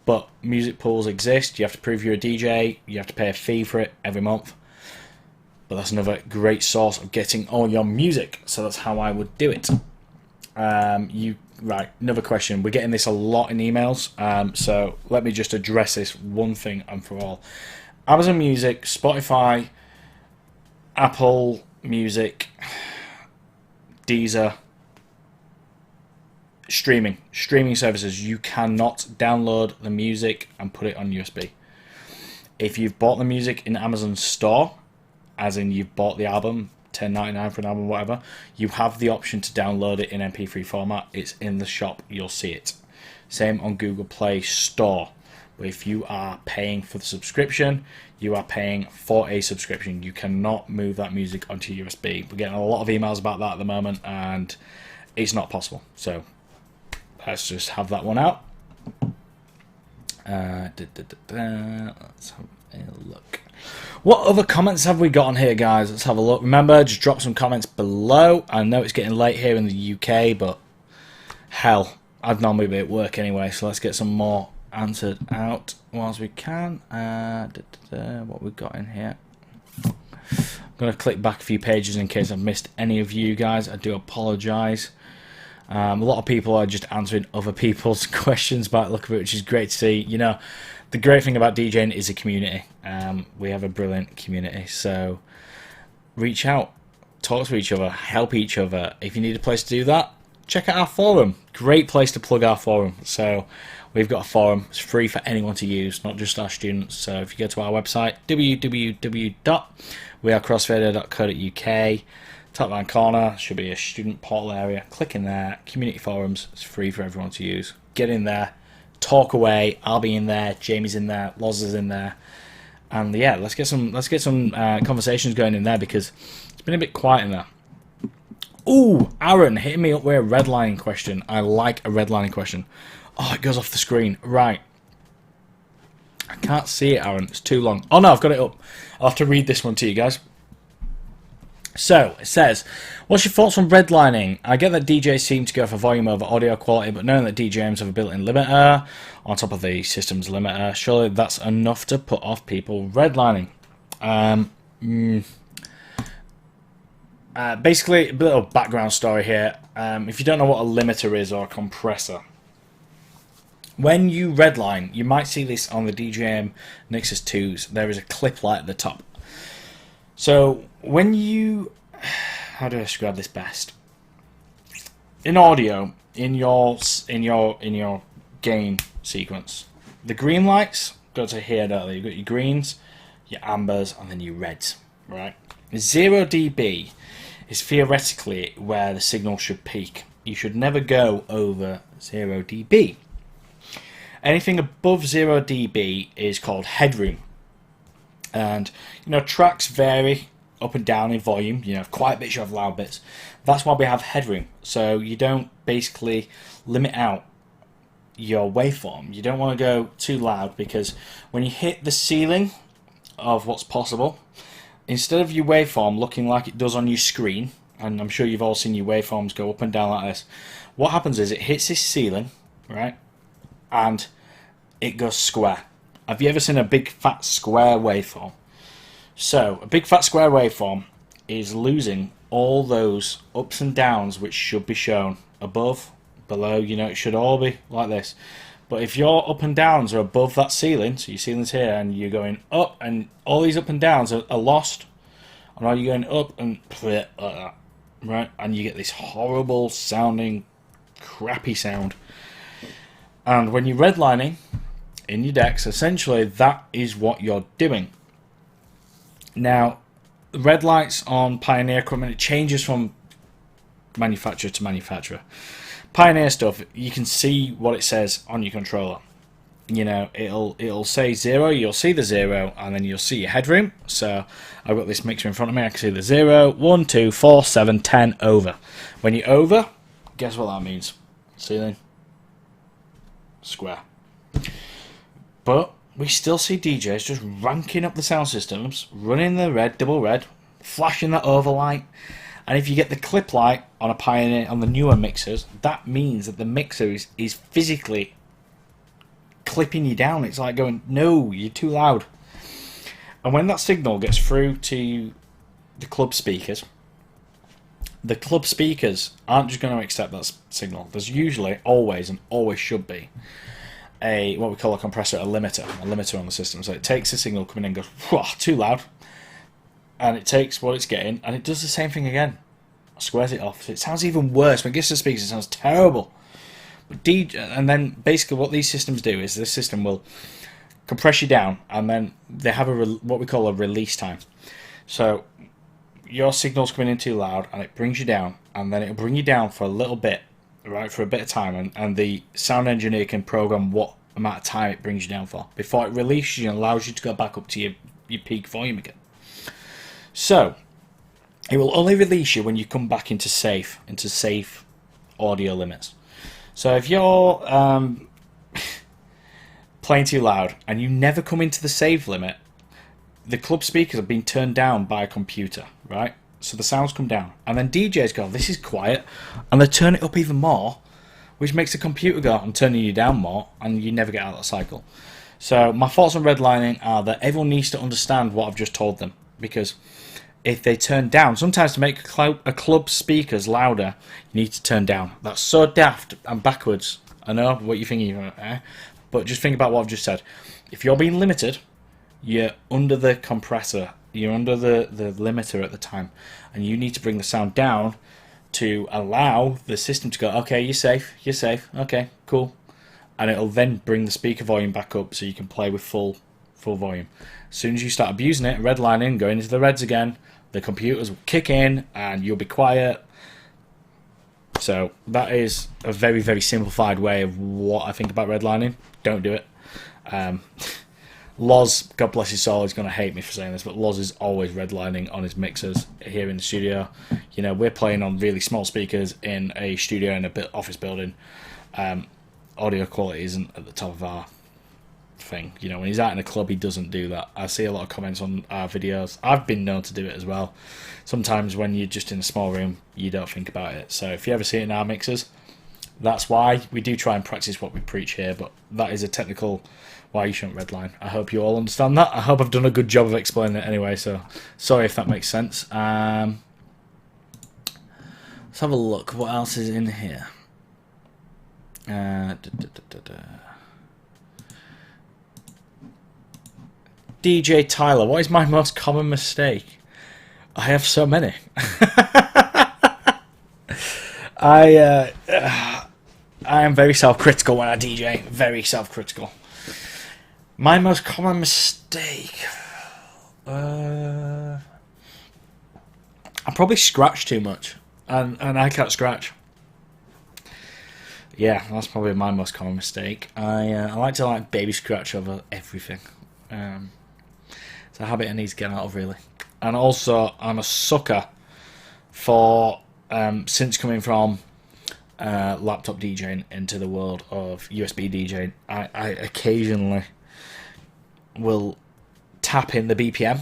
[SPEAKER 1] But music pools exist. You have to prove you're a DJ. You have to pay a fee for it every month. But that's another great source of getting all your music. So that's how I would do it. Right, another question. We're getting this a lot in emails. So let me just address this one thing and for all. Amazon Music, Spotify, Apple Music, Deezer, streaming services. You cannot download the music and put it on USB. If you've bought the music in Amazon Store, as in you've bought the album, $10.99 for an album, whatever, you have the option to download it in MP3 format. It's in the shop, you'll see it. Same on Google Play Store. But if you are paying for the subscription, you are paying for a subscription. You cannot move that music onto USB. We're getting a lot of emails about that at the moment, and it's not possible. So let's just have that one out. Let's have a look. What other comments have we got on here, guys? Let's have a look. Remember, just drop some comments below. I know it's getting late here in the UK, but hell, I'd normally be at work anyway, so let's get some more answered out whilst we can. What we've got in here. I'm going to click back a few pages in case I've missed any of you guys. I do apologise. A lot of people are just answering other people's questions by the look of it, which is great to see. You know, the great thing about DJing is a community. We have a brilliant community, so reach out, talk to each other, help each other. If you need a place to do that, check out our forum. Great place to plug our forum. So we've got a forum. It's free for anyone to use, not just our students. So if you go to our website, www.wearecrossfader.co.uk, top right corner should be a student portal area. Click in there, community forums. It's free for everyone to use. Get in there, talk away. I'll be in there, Jamie's in there, Loz is in there, and yeah, let's get some conversations going in there, because it's been a bit quiet in there. Ooh, Aaron hitting me up with a redlining question. I like a redlining question. Oh, it goes off the screen. Right, I can't see it, Aaron. It's too long. Oh no, I've got it up. I'll have to read this one to you guys. So, it says, what's your thoughts on redlining? I get that DJs seem to go for volume over audio quality, but knowing that DJs have a built-in limiter on top of the system's limiter, surely that's enough to put off people redlining. Basically, a little background story here. If you don't know what a limiter is or a compressor, when you redline, you might see this on the DJM Nexus 2s. There is a clip light at the top. So when you, how do I describe this best? In audio, in your gain sequence, the green lights go to here, don't they? You've got your greens, your ambers, and then your reds, right? 0 dB is theoretically where the signal should peak. You should never go over 0 dB. Anything above 0 dB is called headroom. And, you know, tracks vary up and down in volume. You have quiet bits, you have loud bits. That's why we have headroom. So you don't basically limit out your waveform. You don't want to go too loud, because when you hit the ceiling of what's possible, instead of your waveform looking like it does on your screen, and I'm sure you've all seen your waveforms go up and down like this, what happens is it hits this ceiling, right, and it goes square. Have you ever seen a big fat square waveform? So a big fat square waveform is losing all those ups and downs which should be shown above, below. You know, it should all be like this. But if your up and downs are above that ceiling, so your ceiling's here and you're going up, and all these up and downs are lost, and all you're going up and like that, right, and you get this horrible sounding crappy sound. And when you're redlining in your decks, essentially that is what you're doing. Now, red lights on Pioneer equipment, it changes from manufacturer to manufacturer. Pioneer stuff, you can see what it says on your controller. You know, it'll say 0, you'll see the 0, and then you'll see your headroom. So I've got this mixer in front of me, I can see the 0, 1, 2, 4, 7, 10, over. When you're over, guess what that means? Ceiling, square. But we still see DJs just ranking up the sound systems, running the red, double red, flashing that overlight. And if you get the clip light on a Pioneer, on the newer mixers, that means that the mixer is physically clipping you down. It's like going, no, you're too loud. And when that signal gets through to the club speakers aren't just going to accept that signal. There's usually, always, and always should be, what we call a compressor, a limiter on the system. So it takes the signal coming in and goes, whoa, too loud, and it takes what it's getting and it does the same thing again, squares it off. So it sounds even worse. When it gets to the speakers, it sounds terrible. But and then basically what these systems do is this system will compress you down, and then they have what we call a release time. So your signal's coming in too loud and it brings you down, and then it'll bring you down for a little bit, right, for a bit of time, and the sound engineer can program what amount of time it brings you down for before it releases you and allows you to go back up to your peak volume again. So it will only release you when you come back into safe audio limits. So if you're playing too loud and you never come into the save limit, the club speakers have been turned down by a computer, right? So the sounds come down, and then DJs go, this is quiet, and they turn it up even more, which makes the computer go, I'm turning you down more, and you never get out of that cycle. So my thoughts on redlining are that everyone needs to understand what I've just told them, because if they turn down, sometimes to make a club speakers louder, you need to turn down. That's so daft and backwards. I know what you're thinking, but just think about what I've just said. If you're being limited, you're under the compressor, you're under the limiter at the time, and you need to bring the sound down to allow the system to go, okay, you're safe, okay, cool. And it'll then bring the speaker volume back up so you can play with full volume. As soon as you start abusing it, redlining, going into the reds again, the computers will kick in and you'll be quiet. So that is a very, very simplified way of what I think about redlining. Don't do it. Loz, God bless his soul, he's going to hate me for saying this, but Loz is always redlining on his mixers here in the studio. You know, we're playing on really small speakers in a studio in a office building. Audio quality isn't at the top of our thing. You know, when he's out in a club, he doesn't do that. I see a lot of comments on our videos. I've been known to do it as well. Sometimes when you're just in a small room, you don't think about it. So if you ever see it in our mixers, that's why we do try and practice what we preach here, but that is a technical why you shouldn't redline. I hope you all understand that. I hope I've done a good job of explaining it anyway, so sorry if that makes sense. Let's have a look. What else is in here? DJ Tyler, what is my most common mistake? I have so many. I am very self-critical when I DJ. Very self-critical. My most common mistake... I probably scratch too much. And I can't scratch. Yeah, that's probably my most common mistake. I like to baby scratch over everything. It's a habit I need to get out of, really. And also, I'm a sucker for, since coming from laptop DJing into the world of USB DJing, I occasionally will tap in the BPM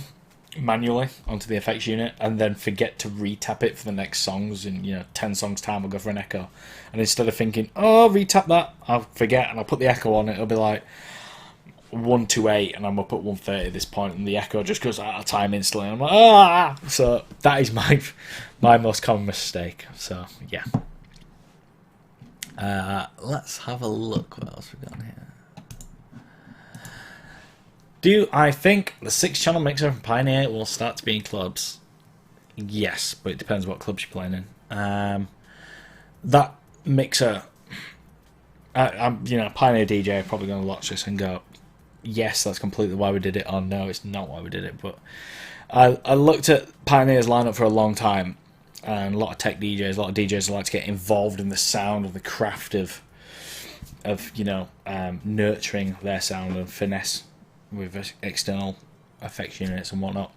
[SPEAKER 1] manually onto the effects unit and then forget to re-tap it for the next songs. In 10 songs time I'll go for an echo, and instead of thinking, oh, re-tap that, I'll forget and I'll put the echo on. It'll be like 128 and I'm up at 130 at this point, and the echo just goes out of time instantly. I'm like, ah! So that is my most common mistake. So yeah. Let's have a look what else we've got here. Do I think the 6-channel mixer from Pioneer will start to be in clubs? Yes, but it depends what clubs you're playing in. That mixer, Pioneer DJ are probably going to watch this and go, yes, that's completely why we did it, or no, it's not why we did it. But I looked at Pioneer's lineup for a long time, and a lot of tech DJs, a lot of DJs like to get involved in the sound of the craft of nurturing their sound and finesse with external effects units and whatnot.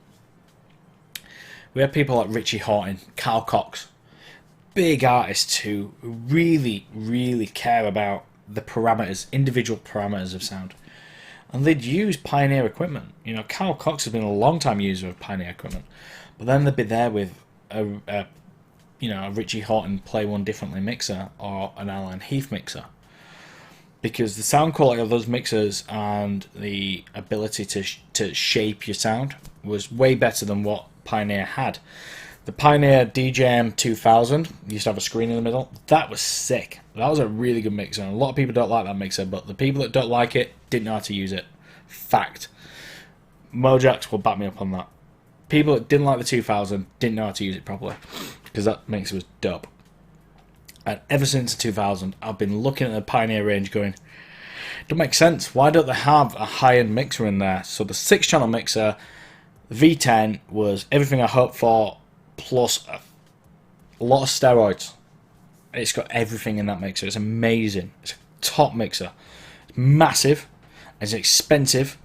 [SPEAKER 1] We had people like Richie Hawtin, Carl Cox, big artists who really, really care about the parameters, individual parameters of sound. And they'd use Pioneer equipment. Carl Cox has been a long time user of Pioneer equipment, but then they'd be there with a Richie Hawtin Play One Differently mixer or an Alan Heath mixer, because the sound quality of those mixers and the ability to shape your sound was way better than what Pioneer had. The Pioneer DJM 2000 used to have a screen in the middle. That was sick. That was a really good mixer. And a lot of people don't like that mixer, but the people that don't like it didn't know how to use it. Fact. Mojax will back me up on that. People that didn't like the 2000 didn't know how to use it properly, because that mixer was dope. And ever since the 2000, I've been looking at the Pioneer range going, it don't make sense. Why don't they have a high-end mixer in there? So the 6-channel mixer, the V10, was everything I hoped for, plus a lot of steroids. It's got everything in that mixer. It's amazing. It's a top mixer. It's massive. It's expensive.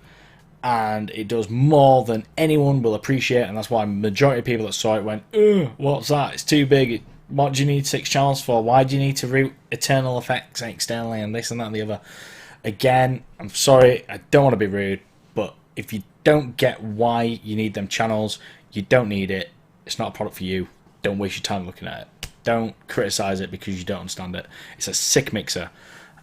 [SPEAKER 1] And it does more than anyone will appreciate. And that's why the majority of people that saw it went, ugh, what's that? It's too big. What do you need 6 channels for? Why do you need to route internal effects externally and this and that and the other? Again, I'm sorry, I don't want to be rude, but if you don't get why you need them channels, you don't need it. It's not a product for you. Don't waste your time looking at it. Don't criticize it because you don't understand it. It's a sick mixer,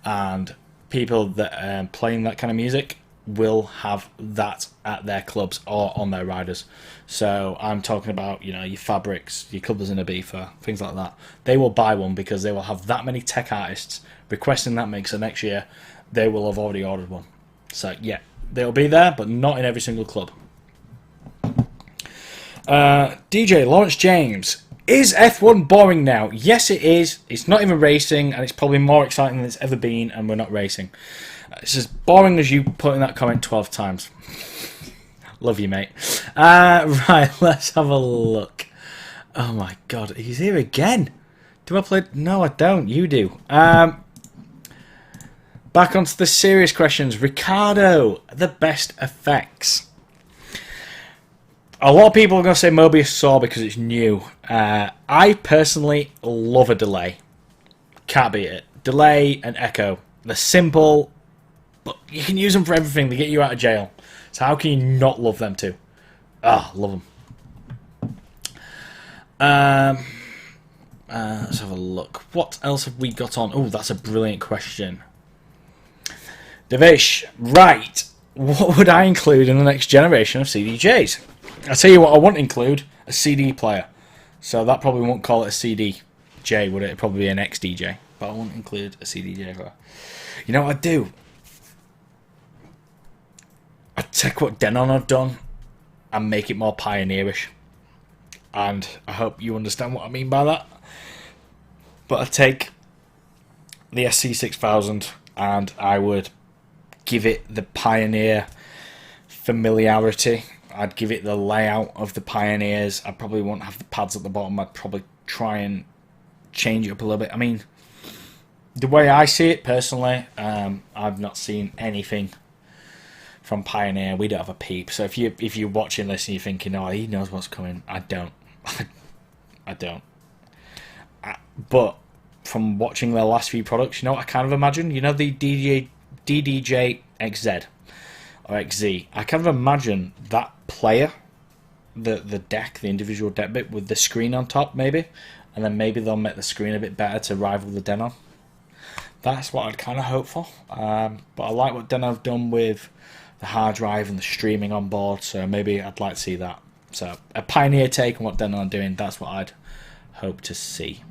[SPEAKER 1] and people that are playing that kind of music will have that at their clubs or on their riders. So I'm talking about, your Fabrics, your Clubbers in Ibiza, things like that. They will buy one because they will have that many tech artists requesting that mixer next year. They will have already ordered one. So yeah, they'll be there, but not in every single club. DJ Lawrence James, is F1 boring now? Yes, it is. It's not even racing, and it's probably more exciting than it's ever been, and we're not racing. It's as boring as you put in that comment 12 times. Love you, mate. Right, let's have a look. Oh my god, he's here again. Do I play? No, I don't. You do. Back onto the serious questions. Ricardo, the best effects. A lot of people are going to say Mobius Saw because it's new. I personally love a delay. Can't beat it. Delay and echo. They're simple, but you can use them for everything. They get you out of jail. So how can you not love them too? Love them. Let's have a look. What else have we got on? Oh, that's a brilliant question. Devish, right. What would I include in the next generation of CDJs? I'll tell you what I won't include. A CD player. So that probably won't call it a CDJ, would it? It'd probably be an XDJ. But I won't include a CDJ for that. You know what I'd do? I'd take what Denon have done and make it more pioneerish. And I hope you understand what I mean by that. But I'd take the SC6000 and I would give it the Pioneer familiarity. I'd give it the layout of the Pioneers. I probably won't have the pads at the bottom. I'd probably try and change it up a little bit. I mean, the way I see it personally, I've not seen anything from Pioneer. We don't have a peep. So if you're watching this and you're thinking, oh, he knows what's coming, I don't. I don't. But from watching their last few products, you know what I kind of imagine? You know the DJay-XZ or XZ? I kind of imagine that player, the deck, the individual deck bit with the screen on top, maybe. And then maybe they'll make the screen a bit better to rival the Denon. That's what I'd kind of hope for. But I like what Denon have done with the hard drive and the streaming on board, so maybe I'd like to see that. So a Pioneer take on what Denon are doing, that's what I'd hope to see.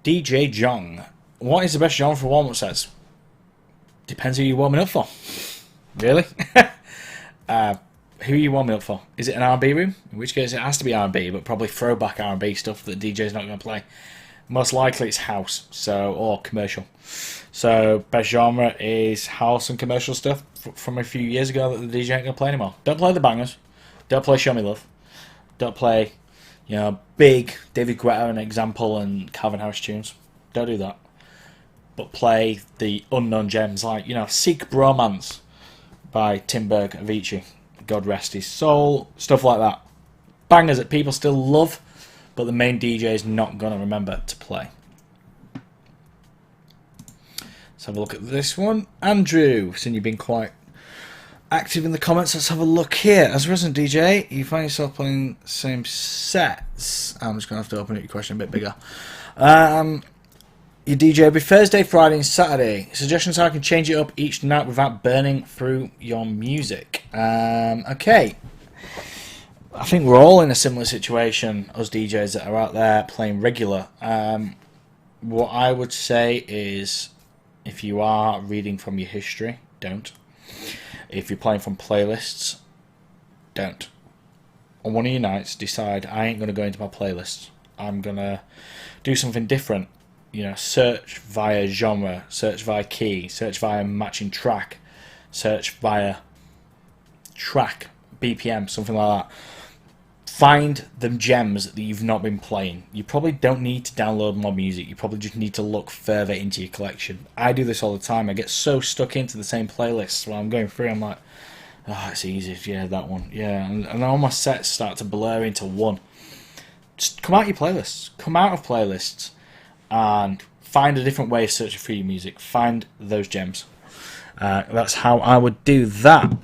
[SPEAKER 1] DJ Jong. What is the best genre for warm-up sets? Depends who you're warming up for. Really? Who are you warming up for? Is it an R&B room? In which case it has to be R&B, but probably throwback R&B stuff that DJ's not going to play. Most likely it's house, or commercial. So best genre is house and commercial stuff from a few years ago that the DJ ain't going to play anymore. Don't play the bangers. Don't play Show Me Love. Don't play, big David Guetta and Example and Calvin Harris tunes. Don't do that. But play the unknown gems like, Seek Bromance by Tim Berg, Avicii. God rest his soul. Stuff like that. Bangers that people still love, but the main DJ is not going to remember to play. Let's have a look at this one. Andrew, since you've been quite active in the comments, let's have a look here. As a resident DJ, you find yourself playing the same sets. I'm just going to have to open up your question a bit bigger. Your DJ every Thursday, Friday and Saturday. Suggestions how I can change it up each night without burning through your music. Okay. I think we're all in a similar situation, us DJs that are out there playing regular. What I would say is, if you are reading from your history, don't. If you're playing from playlists, don't. On one of your nights, decide, I ain't going to go into my playlists. I'm going to do something different. Search via genre, search via key, search via matching track, search via track, BPM, something like that. Find the gems that you've not been playing. You probably don't need to download more music. You probably just need to look further into your collection. I do this all the time. I get so stuck into the same playlists while I'm going through. I'm like, oh, it's easy. Yeah, that one. Yeah, and all my sets start to blur into one. Just come out of your playlists. Come out of playlists. And find a different way of searching for your music. Find those gems. That's how I would do that.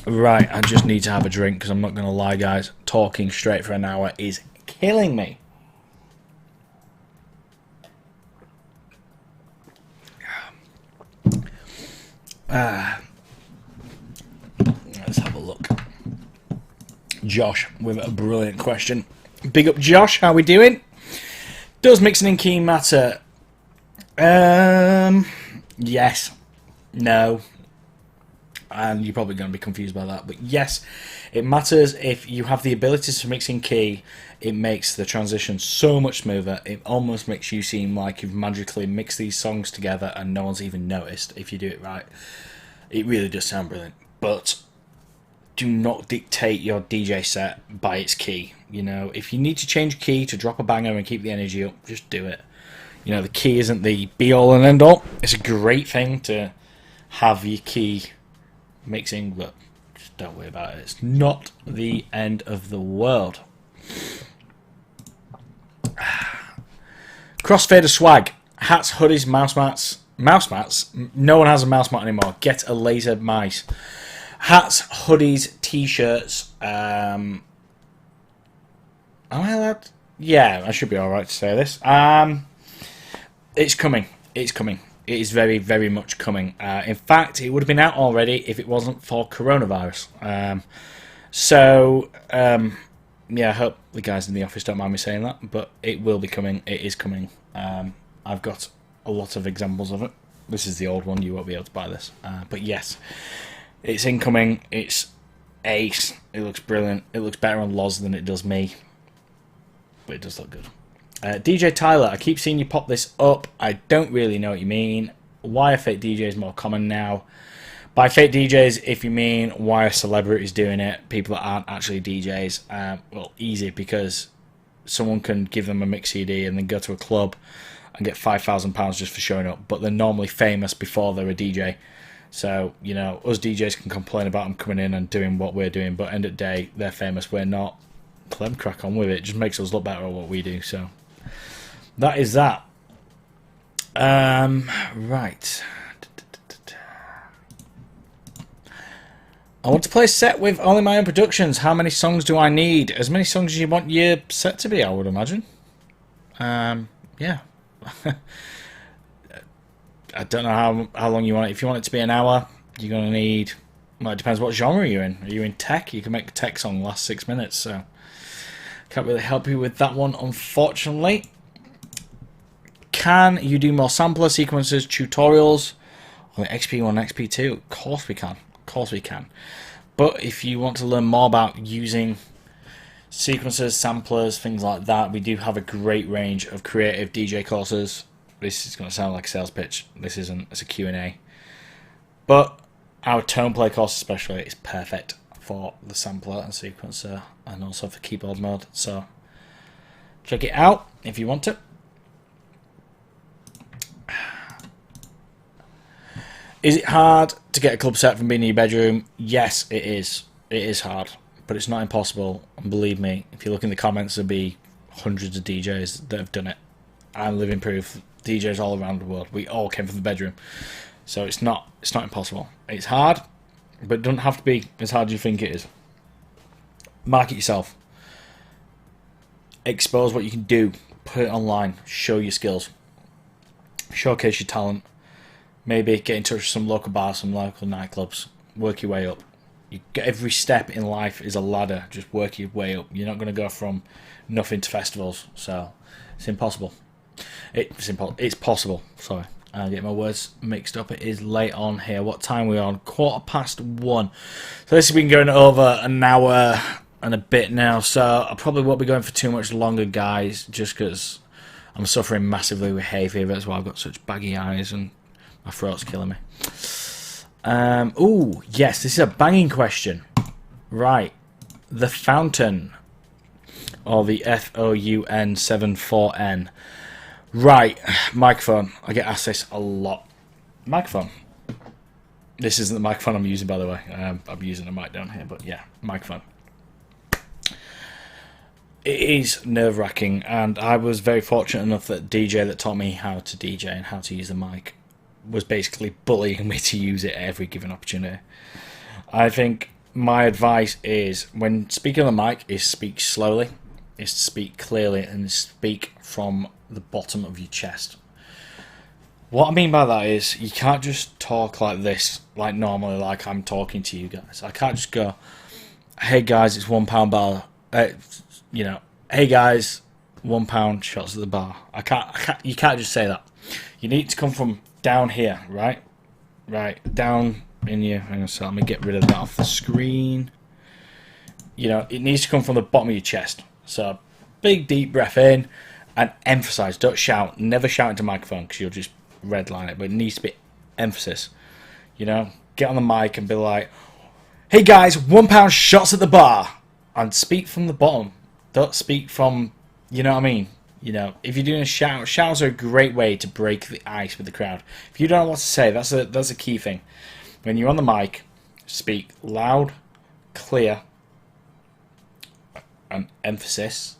[SPEAKER 1] Right, I just need to have a drink because I'm not going to lie, guys. Talking straight for an hour is killing me. Let's have a look. Josh with a brilliant question. Big up, Josh. How we doing? Does mixing and keying matter? Yes. No. And you're probably going to be confused by that. But yes, it matters. If you have the ability to mix in key, it makes the transition so much smoother. It almost makes you seem like you've magically mixed these songs together and no one's even noticed if you do it right. It really does sound brilliant. But do not dictate your DJ set by its key. If you need to change key to drop a banger and keep the energy up, just do it. The key isn't the be-all and end-all. It's a great thing to have your key mixing, but just don't worry about it. It's not the end of the world. Crossfader swag. Hats, hoodies, mouse mats. Mouse mats? No one has a mouse mat anymore. Get a laser mice. Hats, hoodies, t-shirts. Am I allowed? Yeah, I should be alright to say this. It's coming. It's coming. It is very, very much coming. In fact, it would have been out already if it wasn't for coronavirus. Yeah, I hope the guys in the office don't mind me saying that, but it will be coming. It is coming. I've got a lot of examples of it. This is the old one. You won't be able to buy this. But yes, it's incoming. It's ace. It looks brilliant. It looks better on Loz than it does me. But it does look good. DJ Tyler, I keep seeing you pop this up. I don't really know what you mean. Why are fake DJs more common now? By fake DJs, if you mean why are celebrities doing it, people that aren't actually DJs, well, easy, because someone can give them a mix CD and then go to a club and get £5,000 just for showing up, but they're normally famous before they're a DJ. So, you know, us DJs can complain about them coming in and doing what we're doing, but end of the day, they're famous, we're not. Let them crack on with it. It just makes us look better at what we do. So that is that. Right. I want to play a set with only my own productions. How many songs do I need? As many songs as you want your set to be, I would imagine. Yeah. I don't know how long you want it. If you want it to be an hour, you're going to need... Well, it depends what genre you're in. Are you in tech? You can make a tech song last 6 minutes, so... Can't really help you with that one, unfortunately. Can you do more sampler sequences, tutorials on the XP1 and XP2? Of course we can. Of course we can. But if you want to learn more about using sequences, samplers, things like that, we do have a great range of creative DJ courses. This is going to sound like a sales pitch. This isn't. It's a Q&A. But our tone play course especially is perfect for the sampler and sequencer and also for keyboard mode. So check it out if you want to. Is it hard to get a club set from being in your bedroom? Yes, it is. It is hard, but it's not impossible. And believe me, if you look in the comments, there'll be hundreds of DJs that have done it. I'm living proof. DJs all around the world. We all came from the bedroom, so it's not impossible. It's hard, but it doesn't have to be as hard as you think it is. Market yourself. Expose what you can do. Put it online. Show your skills. Showcase your talent. Maybe get in touch with some local bars, some local nightclubs. Work your way up. Every step in life is a ladder. Just work your way up. You're not going to go from nothing to festivals. So it's impossible. It's possible. Sorry, I get my words mixed up. It is late on here. What time are we on? 1:15. So this has been going over an hour and a bit now. So I probably won't be going for too much longer, guys, just because I'm suffering massively with hay fever. That's why I've got such baggy eyes and my throat's killing me. Ooh, yes, this is a banging question. Right. The Fountain. Or the FOUN74N. Right. Microphone. I get asked this a lot. Microphone. This isn't the microphone I'm using, by the way. I'm using a mic down here, but yeah, microphone. It is nerve-wracking, and I was very fortunate enough that DJ that taught me how to DJ and how to use the mic was basically bullying me to use it at every given opportunity. I think my advice is, when speaking on the mic, is speak slowly, is to speak clearly, and speak from the bottom of your chest. What I mean by that is, you can't just talk like this, like normally, like I'm talking to you guys. I can't just go, hey guys, it's £1 bar, hey guys, £1 shots at the bar. I can't, you can't just say that. You need to come from down here, right? Down in your... Hang on, so let me get rid of that off the screen. You know, it needs to come from the bottom of your chest. So, big deep breath in and emphasize. Don't shout. Never shout into the microphone because you'll just redline it. But it needs to be emphasis. You know, get on the mic and be like, hey guys, £1 shots at the bar. And speak from the bottom. Don't speak from, you know what I mean? You know, if you're doing a shout, shouts are a great way to break the ice with the crowd. If you don't know what to say, that's a key thing. When you're on the mic, speak loud, clear, and emphasis.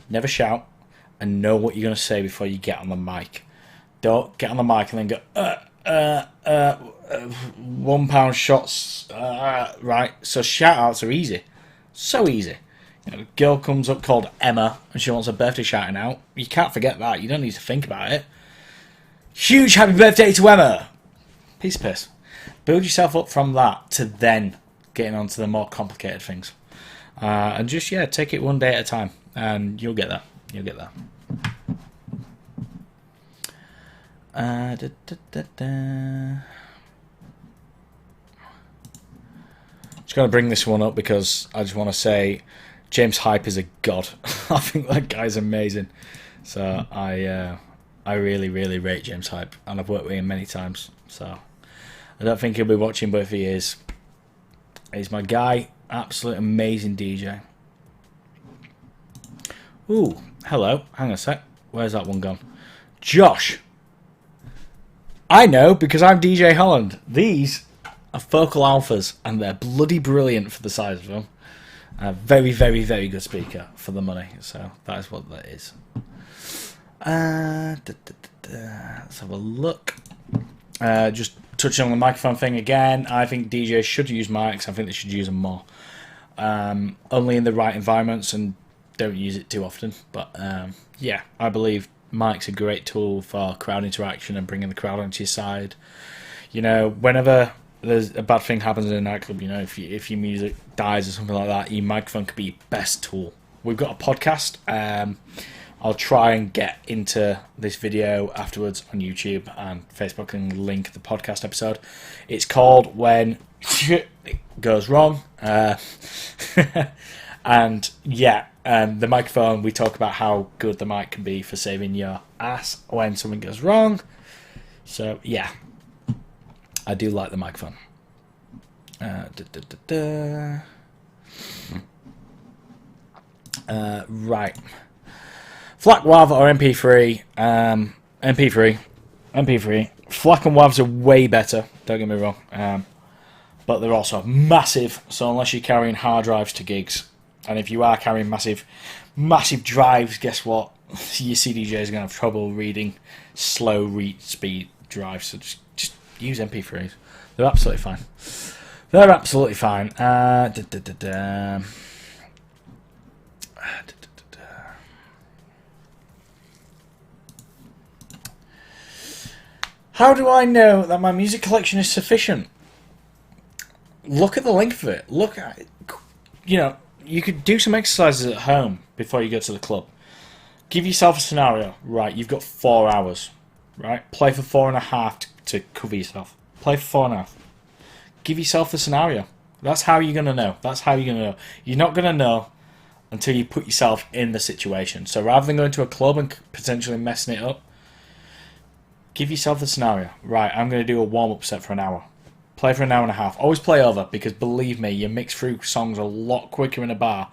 [SPEAKER 1] Never shout, and know what you're going to say before you get on the mic. Don't get on the mic and then go, £1 shots, right? So shout outs are easy. So easy. You know, a girl comes up called Emma and she wants her birthday shouting out. You can't forget that. You don't need to think about it. Huge happy birthday to Emma. Piece of piss. Build yourself up from that to then getting on to the more complicated things. And just, yeah, take it one day at a time. And you'll get that. You'll get that. Just going to bring this one up because I just want to say James Hype is a god. I think that guy's amazing. So I really, really rate James Hype, and I've worked with him many times. So I don't think he'll be watching, but if he is, he's my guy. Absolute amazing DJ. Ooh, hello. Hang on a sec. Where's that one gone? Josh. I know, because I'm DJ Holland. These are focal alphas, and they're bloody brilliant for the size of them. Very, very, very good speaker for the money. So that is what that is. Let's have a look. Just touching on the microphone thing again. I think DJs should use mics. I think they should use them more. Only in the right environments, and don't use it too often. But yeah, I believe mics are a great tool for crowd interaction and bringing the crowd onto your side. You know, whenever there's a bad thing happens in a nightclub, you know, if your music dies or something like that, your microphone could be your best tool. We've got a podcast. I'll try and get into this video afterwards on YouTube and Facebook and link the podcast episode. It's called When Shit Goes Wrong. And yeah, the microphone, we talk about how good the mic can be for saving your ass when something goes wrong. So yeah, I do like the microphone. Right. FLAC WAV or MP3? MP3. FLAC and WAVs are way better, don't get me wrong. But they're also massive, so unless you're carrying hard drives to gigs, and if you are carrying massive drives, guess what? Your CDJs are going to have trouble reading slow read speed drives, so just use MP3s. They're absolutely fine. They're absolutely fine. How do I know that my music collection is sufficient? Look at the length of it. Look at it. You know, you could do some exercises at home before you go to the club. Give yourself a scenario. Right, you've got 4 hours. Right? Play for 4.5 to cover yourself. Play for 4.5. Give yourself the scenario. That's how you're going to know. That's how you're going to know. You're not going to know until you put yourself in the situation. So rather than going to a club and potentially messing it up, give yourself the scenario. Right, I'm going to do a warm-up set for an hour. Play for an hour and a half. Always play over, because believe me, you mix through songs a lot quicker in a bar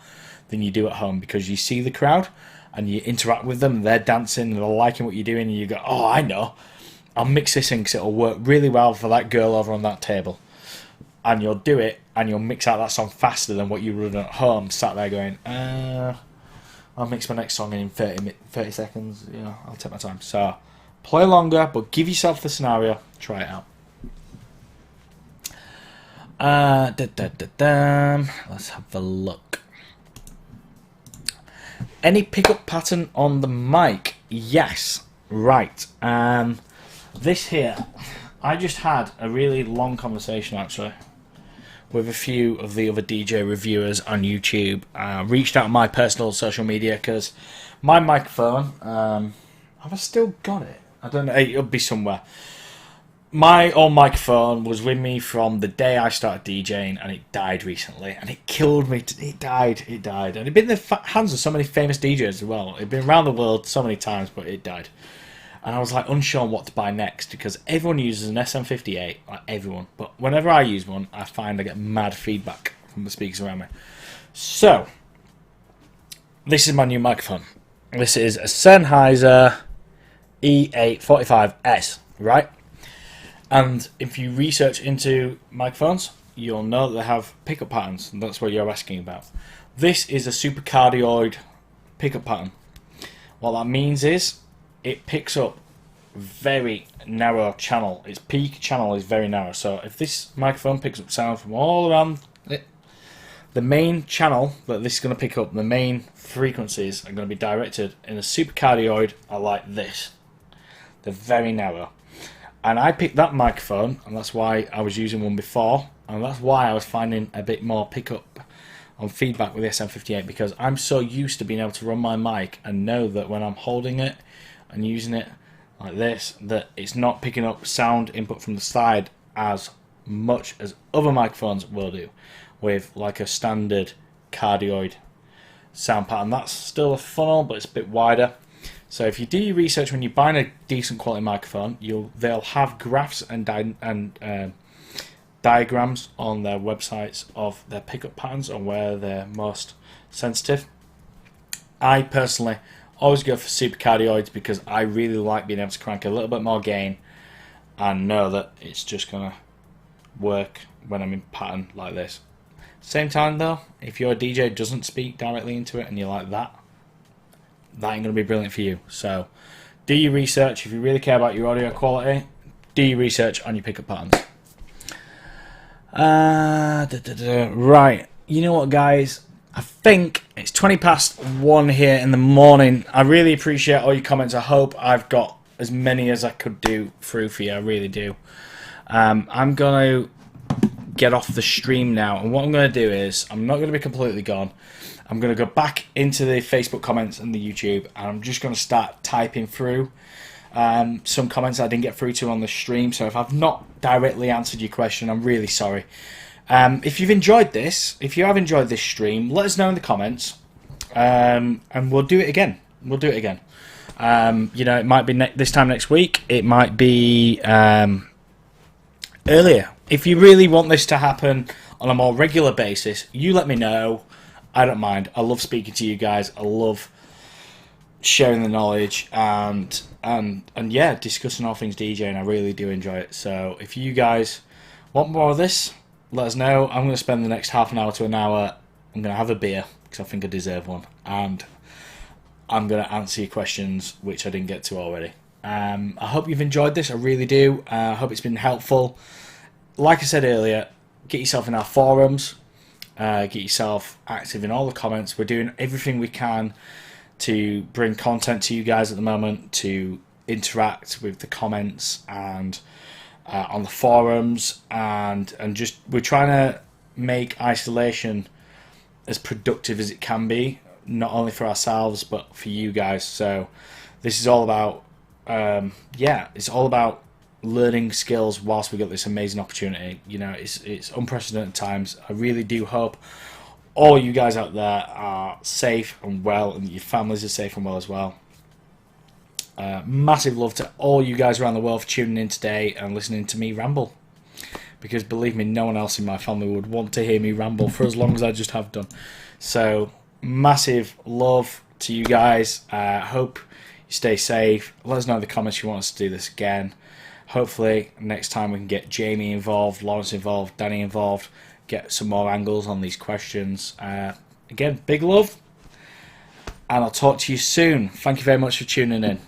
[SPEAKER 1] than you do at home, because you see the crowd and you interact with them, and they're dancing and they're liking what you're doing, and you go, oh, I know. I'll mix this in because it'll work really well for that girl over on that table. And you'll do it, and you'll mix out that song faster than what you would at home, sat there going, I'll mix my next song in 30 seconds. You know, I'll take my time. So play longer, but give yourself the scenario. Try it out. Let's have a look. Any pickup pattern on the mic? Yes. Right. This here, I just had a really long conversation actually with a few of the other DJ reviewers on YouTube. Reached out on my personal social media because my microphone, have I still got it? I don't know, it'll be somewhere. My old microphone was with me from the day I started DJing, and it died recently, and it killed me. It died, and it'd been in the hands of so many famous DJs as well. It'd been around the world so many times, but it died. And I was like unsure on what to buy next, because everyone uses an SM58, like everyone. But whenever I use one, I find I get mad feedback from the speakers around me. So, this is my new microphone. This is a Sennheiser E845S, right? And if you research into microphones, you'll know that they have pickup patterns, and that's what you're asking about. This is a supercardioid pickup pattern. What that means is it picks up very narrow channel. Its peak channel is very narrow. So if this microphone picks up sound from all around it, the main channel that this is going to pick up, the main frequencies are going to be directed in a supercardioid are like this. They're very narrow. And I picked that microphone, and that's why I was using one before, and that's why I was finding a bit more pickup on feedback with the SM58, because I'm so used to being able to run my mic and know that when I'm holding it and using it like this, that it's not picking up sound input from the side as much as other microphones will do with like a standard cardioid sound pattern. That's still a funnel, but it's a bit wider. So if you do your research when you're buying a decent quality microphone, they'll have graphs and diagrams on their websites of their pickup patterns and where they're most sensitive. I personally always go for supercardioids because I really like being able to crank a little bit more gain and know that it's just going to work when I'm in pattern like this. Same time though, if your DJ doesn't speak directly into it and you like that, that ain't going to be brilliant for you. So do your research. If you really care about your audio quality, do your research on your pickup patterns. Right, you know what guys, I think it's 1:20 here in the morning. I really appreciate all your comments. I hope I've got as many as I could do through for you. I really do. I'm going to get off the stream now, and what I'm going to do is I'm not going to be completely gone. I'm going to go back into the Facebook comments and the YouTube, and I'm just going to start typing through some comments I didn't get through to on the stream. So if I've not directly answered your question, I'm really sorry. If you've enjoyed this, if you have enjoyed this stream, let us know in the comments, and we'll do it again. We'll do it again. You know, it might be this time next week. It might be earlier. If you really want this to happen on a more regular basis, you let me know. I don't mind. I love speaking to you guys. I love sharing the knowledge and yeah, discussing all things DJing. I really do enjoy it. So if you guys want more of this, let us know. I'm going to spend the next half an hour to an hour. I'm going to have a beer because I think I deserve one, and I'm going to answer your questions which I didn't get to already. I hope you've enjoyed this. I really do. I hope it's been helpful. Like I said earlier, get yourself in our forums. Get yourself active in all the comments. We're doing everything we can to bring content to you guys at the moment, to interact with the comments and on the forums, and just we're trying to make isolation as productive as it can be, not only for ourselves but for you guys. So this is all about yeah, it's all about learning skills whilst we got this amazing opportunity. You know, it's unprecedented times. I really do hope all you guys out there are safe and well, and your families are safe and well as well. Massive love to all you guys around the world for tuning in today and listening to me ramble, because believe me, no one else in my family would want to hear me ramble for as long as I just have done. So massive love to you guys. Hope you stay safe. Let us know in the comments if you want us to do this again. Hopefully next time we can get Jamie involved, Lawrence involved, Danny involved, get some more angles on these questions. Again, big love, and I'll talk to you soon. Thank you very much for tuning in.